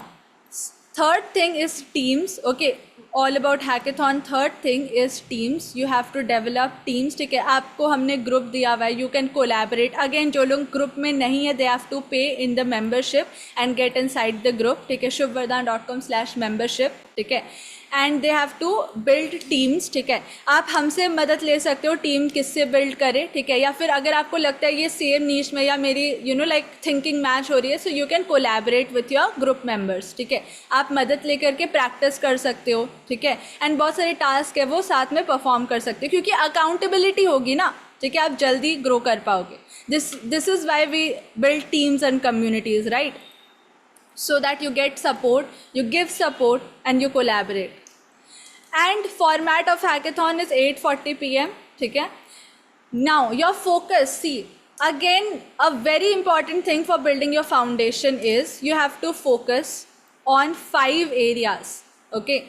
third thing is teams, okay, all about hackathon। third thing is teams, you have to develop teams, ठीक है। आपको हमने group दिया हुआ है, you can collaborate। again जो लोग group में नहीं है, they have to pay in the membership and get inside the group, ठीक है, shubhvardhan.com/membership, ठीक है। And they have to build teams, ठीक है। आप हमसे मदद ले सकते हो टीम किससे बिल्ड करें, ठीक है। या फिर अगर आपको लगता है ये सेम नीश में या मेरी लाइक थिंकिंग मैच हो रही है, so you can collaborate with your group members, ठीक है। आप मदद लेकर के प्रैक्टिस कर सकते हो, ठीक है। एंड बहुत सारे टास्क है वो साथ में परफॉर्म कर सकते हो, क्योंकि अकाउंटेबिलिटी होगी ना, ठीक है, आप जल्दी ग्रो कर पाओगे। This is why we build teams and communities, right. so that you get support, you give support, and you collaborate. And format of hackathon is 8:40 p.m. ठीक है. Now your focus, see, again a very important thing for building your foundation is you have to focus on 5 areas. Okay.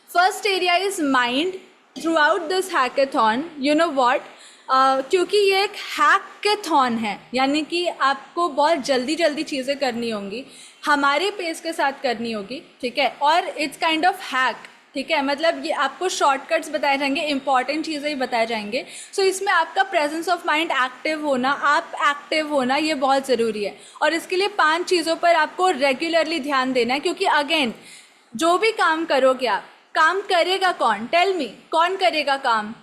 First area is mind. Throughout this hackathon, you know what, क्योंकि ये एक hackathon है, यानी कि आपको बहुत जल्दी जल्दी चीज़ें करनी होंगी, हमारे पेस के साथ करनी होगी, ठीक है. और इट्स काइंड ऑफ हैक, ठीक है. मतलब ये आपको शॉर्टकट्स बताए जाएंगे, इंपॉर्टेंट चीज़ें ही बताए जाएंगे. सो इसमें आपका प्रेजेंस ऑफ माइंड एक्टिव होना, आप एक्टिव होना, ये बहुत ज़रूरी है. और इसके लिए 5 चीज़ों पर आपको रेगुलरली ध्यान देना है, क्योंकि अगेन जो भी काम करोगे आप, काम करेगा कौन? टेल मी, कौन करेगा काम?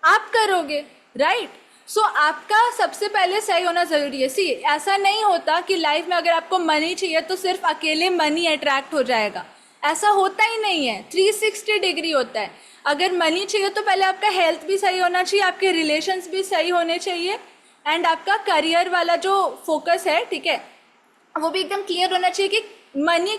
आप करोगे, राइट. सो आपका सबसे पहले सही होना ज़रूरी है. सी, ऐसा नहीं होता कि लाइफ में अगर आपको मनी चाहिए तो सिर्फ अकेले मनी अट्रैक्ट हो जाएगा. ऐसा होता ही नहीं है. 360 डिग्री होता है. अगर मनी चाहिए तो पहले आपका हेल्थ भी सही होना चाहिए, आपके रिलेशंस भी सही होने चाहिए, एंड आपका करियर वाला जो फोकस है, ठीक है, वो भी एकदम क्लियर होना चाहिए कि मनी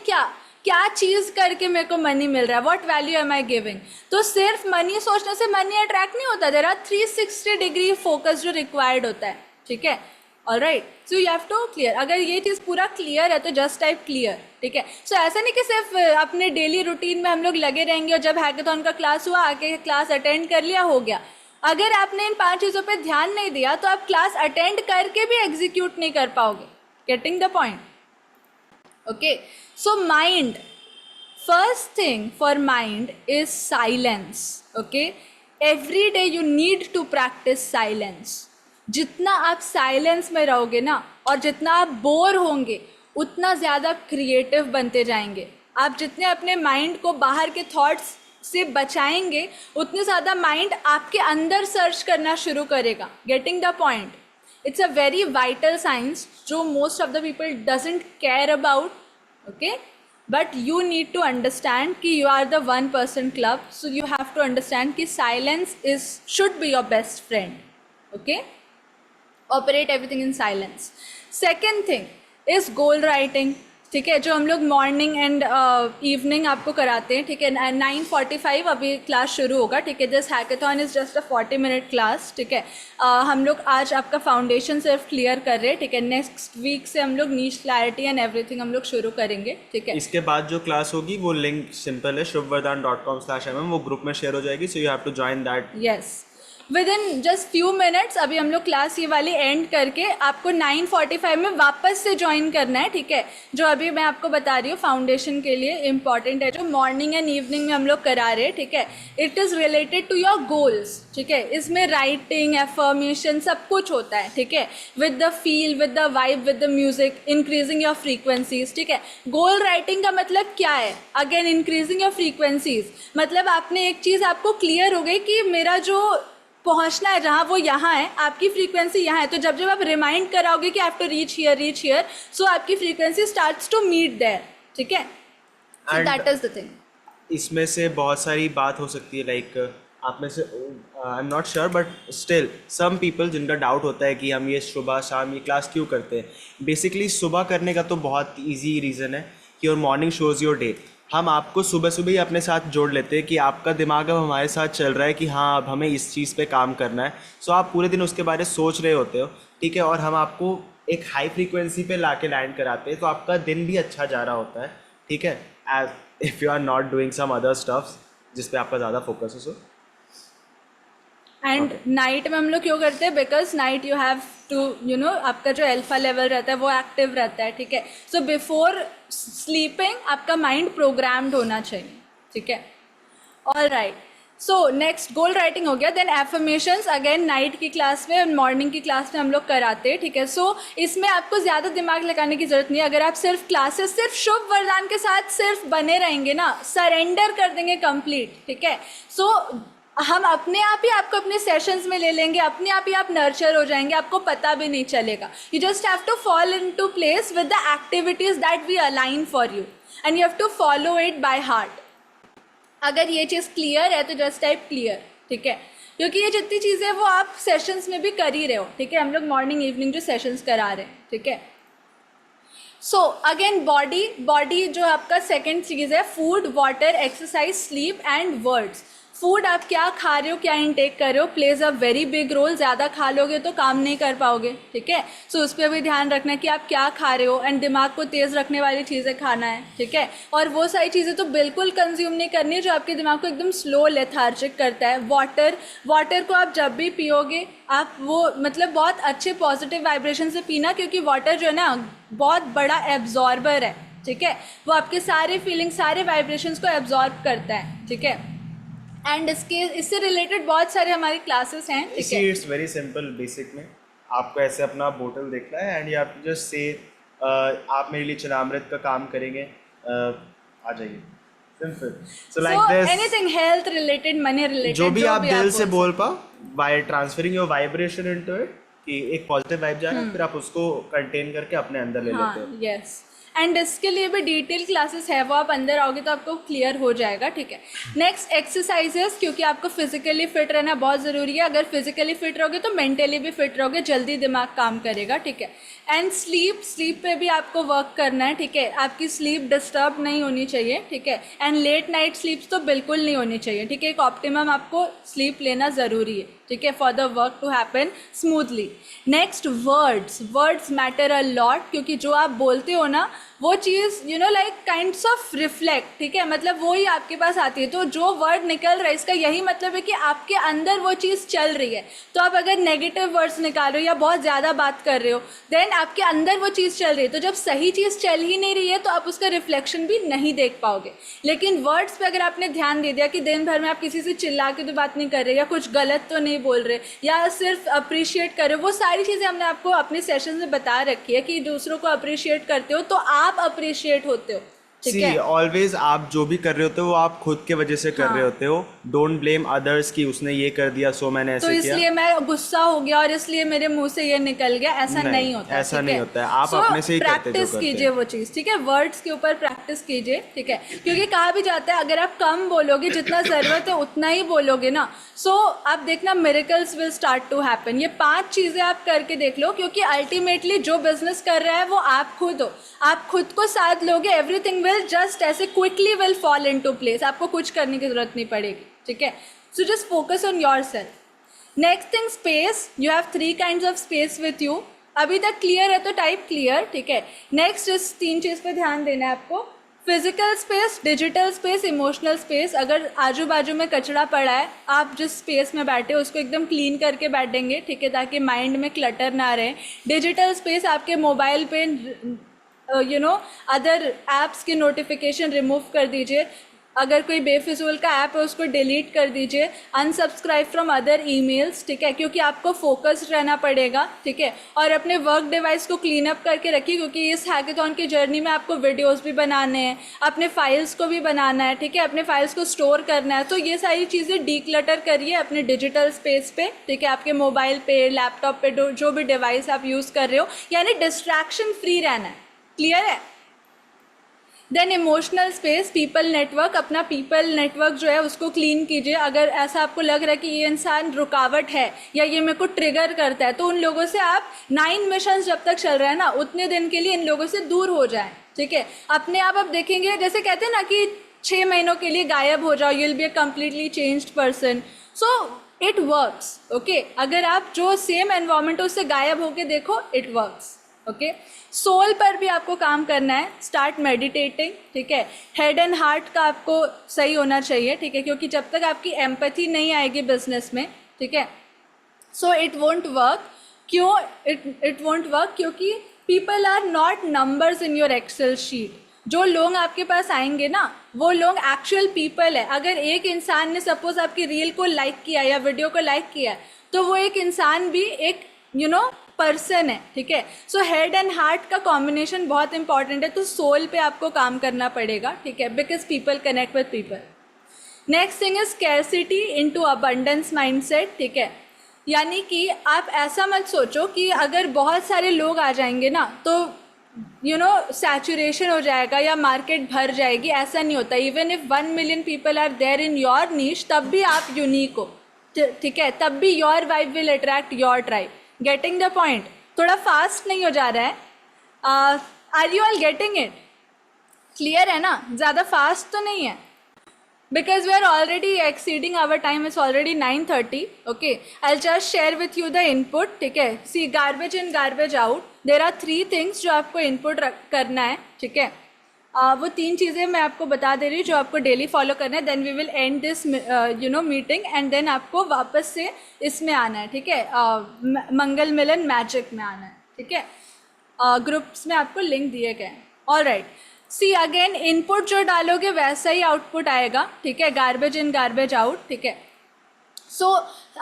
क्या चीज़ करके मेरे को मनी मिल रहा है, what value am I giving. तो सिर्फ मनी सोचने से मनी अट्रैक्ट नहीं होता. देयर आर 360 डिग्री फोकस जो रिक्वायर्ड होता है, ठीक है. Alright, so you have to clear. अगर ये चीज़ पूरा क्लियर है तो जस्ट टाइप क्लियर, ठीक है. सो ऐसा नहीं कि सिर्फ अपने डेली रूटीन में हम लोग लगे रहेंगे और जब हैकेथॉन का क्लास हुआ आके क्लास अटेंड कर लिया, हो गया. अगर आपने इन 5 चीज़ों पर ध्यान नहीं दिया तो आप क्लास अटेंड करके भी एग्जीक्यूट नहीं कर पाओगे. Getting the point? Okay, so mind, first thing for mind is silence. Okay, every day you need to practice silence. जितना आप साइलेंस में रहोगे ना, और जितना आप बोर होंगे, उतना ज़्यादा क्रिएटिव बनते जाएंगे. आप जितने अपने माइंड को बाहर के थॉट्स से बचाएंगे, उतने ज़्यादा माइंड आपके अंदर सर्च करना शुरू करेगा. Getting the point? It's a very vital science जो most of the people doesn't care about, okay? But you need to understand कि you are the 1% club, so you have to understand कि silence should be your best friend, okay? Operate everything in silence. Second thing is goal writing, ठीक है, जो हम लोग morning and evening आपको कराते हैं, ठीक है. 9:45 अभी क्लास शुरू होगा, ठीक है. This hackathon is just a 40-minute class, ठीक है. हम लोग आज आपका फाउंडेशन सिर्फ क्लियर कर रहे हैं, ठीक है. नेक्स्ट वीक से हम लोग नीच क्लैरिटी एंड एवरीथिंग हम लोग शुरू करेंगे, ठीक है. इसके बाद जो क्लास होगी वो लिंक सिंपल है, shubhvardhan.com/mm, वो ग्रुप में शेयर हो जाएगी. So you have to join that. Yes, within just few minutes. अभी हम लोग क्लास ये वाली एंड करके आपको 9:45 में वापस से ज्वाइन करना है, ठीक है. जो अभी मैं आपको बता रही हूँ फाउंडेशन के लिए इम्पॉर्टेंट है, जो मॉर्निंग एंड इवनिंग में हम लोग करा रहे हैं, ठीक है. It is related to your goals, ठीक है. इसमें राइटिंग, एफर्मेशन, सब कुछ होता है, ठीक है. With the feel, with the vibe, with the music, increasing your frequencies, ठीक है. गोल राइटिंग का मतलब क्या है? Again increasing your frequencies. मतलब आपने एक चीज़ आपको क्लियर हो गई कि मेरा जो पहुंचना है जहाँ, वो यहाँ है, आपकी फ्रीक्वेंसी यहाँ है. तो जब जब आप रिमाइंड कराओगे कि आप टू रीच हियर, सो आपकी frequency starts to meet there, ठीक है. So that is the thing. इसमें से बहुत सारी बात हो सकती है, लाइक आप में से I am not sure but still some people जिनका डाउट होता है कि हम ये सुबह शाम ये क्लास क्यों करते हैं. बेसिकली सुबह करने का तो बहुत ईजी रीज़न है कि your morning shows your day. हम आपको सुबह सुबह ही अपने साथ जोड़ लेते हैं कि आपका दिमाग अब हमारे साथ चल रहा है कि हाँ अब हमें इस चीज़ पे काम करना है. सो आप पूरे दिन उसके बारे में सोच रहे होते हो, ठीक है. और हम आपको एक हाई फ्रीक्वेंसी पे ला के लैंड कराते हैं, तो आपका दिन भी अच्छा जा रहा होता है, ठीक है. As if you are not doing some other stuffs जिस पे आपका ज़्यादा फोकस हो. सो एंड नाइट में हम लोग क्यों करते हैं? Because night you have to you know, आपका जो अल्फा लेवल रहता है वो एक्टिव रहता है, ठीक है. सो बिफोर स्लीपिंग आपका माइंड प्रोग्राम्ड होना चाहिए, ठीक है. ऑलराइट, सो नेक्स्ट गोल राइटिंग हो गया. देन एफर्मेशंस अगेन नाइट की क्लास में और मॉर्निंग की क्लास में हम लोग कराते हैं, ठीक है. सो इसमें आपको ज़्यादा दिमाग लगाने की ज़रूरत नहीं है. अगर आप सिर्फ क्लासेस सिर्फ शुभ वरदान के साथ सिर्फ बने रहेंगे ना, सरेंडर कर देंगे कंप्लीट, ठीक है. सो हम अपने आप ही आपको अपने सेशंस में ले लेंगे, अपने आप ही आप नर्चर हो जाएंगे, आपको पता भी नहीं चलेगा. You just have to fall into place with the activities that we align for you and you have to follow it by heart. अगर ये चीज़ क्लियर है तो जस्ट टाइप क्लियर, ठीक है. क्योंकि ये जितनी चीज़ें वो आप सेशंस में भी कर ही रहे हो, ठीक है. हम लोग मॉर्निंग इवनिंग जो सेशंस करा रहे हैं, ठीक है. सो अगेन बॉडी जो आपका सेकंड चीज़ है, food, water, exercise, sleep and words. Food आप क्या खा रहे हो, क्या इनटेक कर रहे हो, plays a very big role. ज़्यादा खा लोगे तो काम नहीं कर पाओगे, ठीक है। सो उस पर भी ध्यान रखना कि आप क्या खा रहे हो, एंड दिमाग को तेज़ रखने वाली चीज़ें खाना है, ठीक है। और वो सारी चीज़ें तो बिल्कुल कंज्यूम नहीं करनी है जो आपके दिमाग को एकदम स्लो लेथार्जिक करता है। वाटर को आप जब भी पियोगे आप वो मतलब बहुत अच्छे पॉजिटिव वाइब्रेशन से पीना, क्योंकि वाटर जो है ना बहुत बड़ा एब्जॉर्बर है, ठीक है। वो आपके सारे फीलिंग्स, सारे वाइब्रेशंस को एब्जॉर्ब करता है, ठीक है। एंड इससे रिलेटेड बहुत सारे हमारी क्लासेस हैं, ठीक है। It's very simple. बेसिक में आपको ऐसे अपना बोतल देखना है and you have to just say आप मेरे लिए चनामृत का काम करेंगे, आ जाइए, simple. So like this, anything health related, money related, जो भी आप दिल से बोल पाओ, by transferring your vibration into it, कि एक पॉजिटिव वाइब जा रहा है, फिर आप उसको कंटेन करके अपने अंदर ले लेते हो। यस। एंड इसके लिए भी डिटेल क्लासेस है, वो आप अंदर आओगे तो आपको क्लियर हो जाएगा, ठीक है। नेक्स्ट एक्सरसाइजेस, क्योंकि आपको फिजिकली फिट रहना बहुत ज़रूरी है। अगर फिजिकली फिट रहोगे तो मेंटली भी फिट रहोगे, जल्दी दिमाग काम करेगा, ठीक है। एंड स्लीप पे भी आपको वर्क करना है, ठीक है। आपकी स्लीप डिस्टर्ब नहीं होनी चाहिए, ठीक है। एंड लेट नाइट स्लीप्स तो बिल्कुल नहीं होनी चाहिए, ठीक है। एक ऑप्टिमम आपको स्लीप लेना ज़रूरी है, ठीक है, for the work to happen smoothly. Next words matter a lot, क्योंकि जो आप बोलते हो ना वो चीज़ लाइक काइंड्स ऑफ रिफ्लेक्ट, ठीक है, मतलब वो ही आपके पास आती है। तो जो वर्ड निकल रहा है इसका यही मतलब है कि आपके अंदर वो चीज़ चल रही है। तो आप अगर नेगेटिव वर्ड्स निकाल रहे हो या बहुत ज़्यादा बात कर रहे हो, देन आपके अंदर वो चीज़ चल रही है। तो जब सही चीज़ चल ही नहीं रही है तो आप उसका रिफ्लेक्शन भी नहीं देख पाओगे। लेकिन वर्ड्स पे अगर आपने ध्यान दे दिया कि दिन भर में आप किसी से चिल्ला के तो बात नहीं कर रहे, या कुछ गलत तो नहीं बोल रहे, या सिर्फ अप्रिशिएट कर रहे हो, वो सारी चीज़ें हमने आपको अपने सेशन में बता रखी है कि दूसरों को अप्रिशिएट करते हो तो आप अप्रिशिएट होते हो, ठीक है। ऑलवेज आप जो भी कर रहे होते हो वो आप खुद के वजह से कर रहे होते हो। डोंट ब्लेम अदर्स कि उसने ये कर दिया सो मैंने ऐसे तो किया, इसलिए मैं गुस्सा हो गया और इसलिए मेरे मुंह से ये निकल गया, ऐसा नहीं होता, ऐसा ठीक नहीं है? होता है। आप अपने से ही करते जो प्रैक्टिस करते कीजिए वो चीज़, ठीक है। वर्ड्स के ऊपर प्रैक्टिस कीजिए, ठीक है, क्योंकि कहा भी जाता है अगर आप कम बोलोगे, जितना ज़रूरत है उतना ही बोलोगे ना, सो आप देखना miracles will start to happen. ये 5 चीज़ें आप करके देख लो, क्योंकि अल्टीमेटली जो बिजनेस कर रहा है वो आप खुद हो। आप खुद को साथ लोगे, एवरीथिंग विल जस्ट ऐसे quickly will fall into place. आपको कुछ करने की जरूरत नहीं पड़ेगी, ठीक है। So just focus on yourself. Next thing, space. You have 3 kinds of space with you. अभी तक क्लियर है तो टाइप क्लियर, ठीक है। नेक्स्ट इस 3 चीज़ पे ध्यान देना है आपको। Physical space, digital space, emotional space. अगर आजू बाजू में कचरा पड़ा है, आप जिस स्पेस में बैठे हो उसको एकदम क्लीन करके बैठेंगे, ठीक है, ताकि माइंड में क्लटर ना रहे। डिजिटल स्पेस, आपके मोबाइल पे अदर ऐप्स की नोटिफिकेशन रिमूव कर दीजिए। अगर कोई बेफिजूल का ऐप है उसको डिलीट कर दीजिए। अनसब्सक्राइब फ्रॉम अदर ईमेल्स, ठीक है, क्योंकि आपको फोकस्ड रहना पड़ेगा, ठीक है। और अपने वर्क डिवाइस को क्लीन अप करके रखिए, क्योंकि इस हैकेथॉन की जर्नी में आपको वीडियोस भी बनाने हैं, अपने फाइल्स को भी बनाना है, ठीक है, अपने फाइल्स को स्टोर करना है। तो ये सारी चीज़ें डीक्लटर करिए अपने डिजिटल स्पेस पे, ठीक है, आपके मोबाइल पे, लैपटॉप पे, जो भी डिवाइस आप यूज़ कर रहे हो, यानी डिस्ट्रैक्शन फ्री रहना है। क्लियर है? Then emotional space, people network. अपना पीपल नेटवर्क जो है उसको क्लीन कीजिए। अगर ऐसा आपको लग रहा है कि ये इंसान रुकावट है या ये मेरे को ट्रिगर करता है, तो उन लोगों से आप 9 मिशन जब तक चल रहा है ना उतने दिन के लिए इन लोगों से दूर हो जाएं, ठीक है। अपने आप देखेंगे, जैसे कहते हैं ना कि 6 महीनों के लिए गायब हो जाओ, you will be a completely changed person. So it works, okay. अगर आप जो सेम एनवायरनमेंट है उससे गायब होके देखो, इट वर्क्स, ओके। सोल पर भी आपको काम करना है। स्टार्ट मेडिटेटिंग, ठीक है। हेड एंड हार्ट का आपको सही होना चाहिए, ठीक है, क्योंकि जब तक आपकी एम्पैथी नहीं आएगी बिजनेस में, ठीक है, सो इट वोंट वर्क। क्यों इट वोंट वर्क? क्योंकि people are not numbers in your excel sheet. जो लोग आपके पास आएंगे ना वो लोग एक्चुअल पीपल है। अगर एक इंसान ने सपोज आपकी रील को लाइक किया या वीडियो को लाइक किया, तो वो एक इंसान भी एक पर्सन है, ठीक है। सो हेड एंड हार्ट का कॉम्बिनेशन बहुत इंपॉर्टेंट है। तो सोल पे आपको काम करना पड़ेगा, ठीक है, because people connect with people. Next thing is scarcity into abundance mindset, ठीक है। यानी कि आप ऐसा मत सोचो कि अगर बहुत सारे लोग आ जाएंगे ना तो सैचुरेशन हो जाएगा या मार्केट भर जाएगी। ऐसा नहीं होता। Even if 1 million people are there in your niche, तब भी आप यूनिक हो, ठीक है, तब भी your vibe will attract your tribe. Getting the point? थोड़ा फास्ट नहीं हो जा रहा है? Are you all getting it? Clear है ना? ज़्यादा फास्ट तो नहीं है, because we are already exceeding our time. It's already 9:30. Okay, I'll just share with you the input. ठीक है, see, garbage in, garbage out. There are 3 things जो आपको input करना है. ठीक है, वो 3 चीज़ें मैं आपको बता दे रही हूँ जो आपको डेली फॉलो करना है. Then we will end this meeting and then आपको वापस से इसमें आना है. ठीक है, मंगल मिलन मैजिक में आना है. ठीक है, ग्रुप्स में आपको लिंक दिए गए हैं. ऑलराइट, सी अगेन इनपुट जो डालोगे वैसा ही आउटपुट आएगा. ठीक है, गार्बेज इन गार्बेज आउट. ठीक है, सो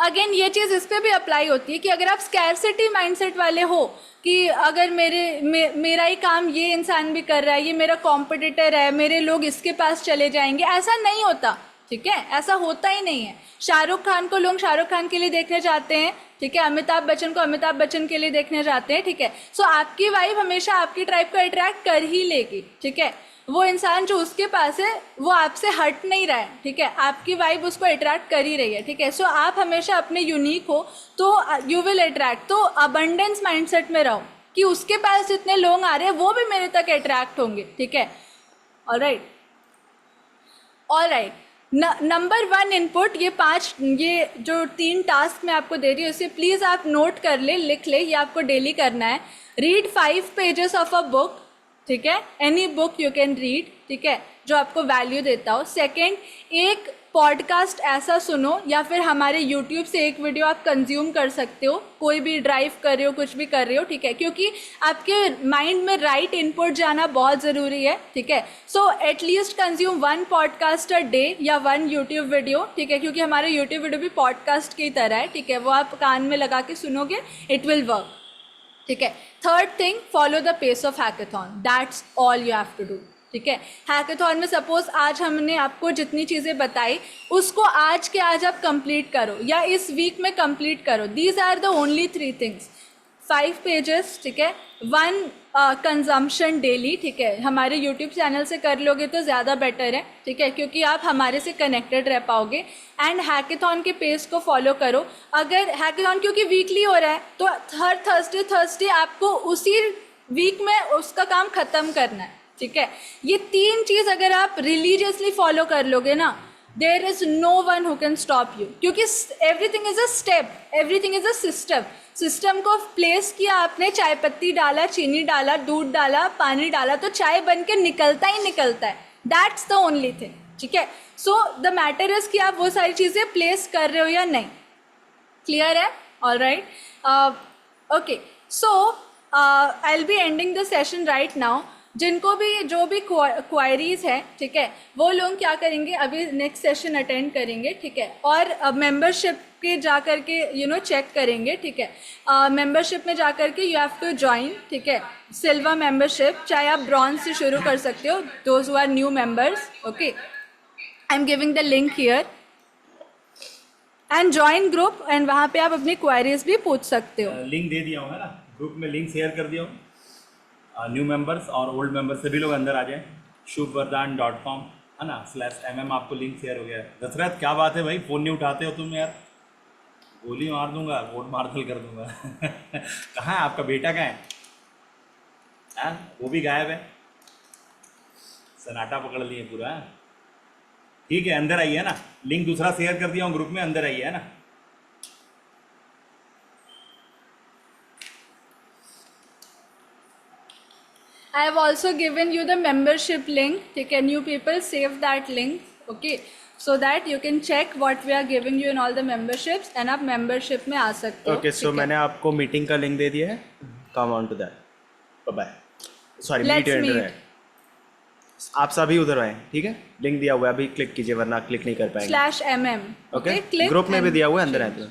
अगेन ये चीज़ इस पर भी अप्लाई होती है कि अगर आप स्कैरसिटी माइंडसेट वाले हो कि अगर मेरा ही काम ये इंसान भी कर रहा है, ये मेरा कॉम्पिटिटर है, मेरे लोग इसके पास चले जाएंगे, ऐसा नहीं होता. ठीक है, ऐसा होता ही नहीं है. शाहरुख खान को लोग शाहरुख खान के लिए देखने जाते हैं. ठीक है, अमिताभ बच्चन को अमिताभ बच्चन के लिए देखने जाते हैं. ठीक है, सो आपकी वाइफ हमेशा आपकी ट्राइब को अट्रैक्ट कर ही लेगी. ठीक है, वो इंसान जो उसके पास है वो आपसे हट नहीं रहा है. ठीक है, आपकी वाइफ उसको अट्रैक्ट कर ही रही है. ठीक है, सो आप हमेशा अपने यूनिक हो तो यू विल अट्रैक्ट. तो अबंडेंस माइंडसेट में रहो कि उसके पास जितने लोग आ रहे हैं वो भी मेरे तक अट्रैक्ट होंगे. ठीक है, ऑलराइट. नंबर 1 इनपुट, ये जो 3 टास्क मैं आपको दे रही हूँ इसे प्लीज़ आप नोट कर ले, लिख ले. ये आपको डेली करना है. Read 5 pages of a book. ठीक है, any book you can read. ठीक है, जो आपको वैल्यू देता हो. सेकंड, एक पॉडकास्ट ऐसा सुनो या फिर हमारे यूट्यूब से एक वीडियो आप कंज्यूम कर सकते हो, कोई भी ड्राइव कर रहे हो, कुछ भी कर रहे हो. ठीक है, क्योंकि आपके माइंड में राइट इनपुट जाना बहुत ज़रूरी है. ठीक है, so at least consume 1 podcast a day या 1 यूट्यूब वीडियो. ठीक है, क्योंकि हमारे यूट्यूब वीडियो भी पॉडकास्ट की तरह है. ठीक है, वो आप कान में लगा के सुनोगे, इट विल वर्क. ठीक है, third thing, follow the pace of hackathon. That's all you have to do. ठीक है, हैकाथॉन में सपोज आज हमने आपको जितनी चीज़ें बताई उसको आज के आज आप कंप्लीट करो या इस वीक में कंप्लीट करो. These are the only 3 things. 5 pages. ठीक है, 1 कंजम्पशन डेली. ठीक है, हमारे यूट्यूब चैनल से कर लोगे तो ज़्यादा बेटर है. ठीक है, क्योंकि आप हमारे से कनेक्टेड रह पाओगे. एंड हैकाथॉन के पेज को फॉलो करो. अगर हैकाथॉन क्योंकि वीकली हो रहा है तो हर थर्सडे आपको उसी वीक में उसका काम ख़त्म करना है. ठीक है, ये 3 चीज़ अगर आप रिलीजियसली फॉलो कर लोगे ना, there is no one who can stop you. क्योंकि everything is a step, everything is a system. System को प्लेस किया आपने, चाय पत्ती डाला, चीनी डाला, दूध डाला, पानी डाला, तो चाय बन के निकलता ही निकलता है. That's the only thing. ठीक है, सो द मैटर इज़ कि आप वो सारी चीज़ें प्लेस कर रहे हो या नहीं. क्लियर है? Alright, okay. So I will be ending the session right now. जिनको भी जो भी क्वायरीज़ है, ठीक है, वो लोग क्या करेंगे, अभी नेक्स्ट सेशन अटेंड करेंगे. ठीक है, और मेंबरशिप के जा कर के चेक करेंगे. ठीक है, मेंबरशिप में जा कर के यू हैव टू ज्वाइन. ठीक है, सिल्वर मेंबरशिप, चाहे आप ब्रॉन्ज से शुरू कर सकते हो, those who are new members. Okay, I am giving the link here and join group. And वहाँ पे आप अपनी क्वायरीज भी पूछ सकते हो. लिंक दे दिया हूँ, है ना, ग्रुप में लिंक शेयर कर दिया हूँ. न्यू मेंबर्स और ओल्ड मेंबर्स सभी लोग अंदर आ जाएं. shubvardhan.com, है ना, /mm आपको लिंक शेयर हो गया है. दशरथ क्या बात है भाई, फ़ोन नहीं उठाते हो तुम यार. गोली मार दूंगा, वोट मार्शल कर दूंगा. कहाँ है आपका बेटा, कहाँ है? हाँ, वो भी गायब है. सन्नाटा पकड़ लिए पूरा. ठीक है, अंदर आइए ना, लिंक दूसरा शेयर कर दिया हूँ ग्रुप में, अंदर आइए, है ना. I have also given you the membership link. ठीक है, new people save that link. Okay, so that you can check what we are giving you in all the memberships and आप membership में आ सकते हो. ओके, सो मैंने आपको meeting का link दे दिया है. Come on to that. Bye bye. Sorry, meet. आप सभी उधर आए. ठीक है, लिंक दिया हुआ है, अभी क्लिक कीजिए वरना क्लिक नहीं कर पाएंगे. /mm. ओके, ग्रुप में भी दिया हुआ है, अंदर आए तो.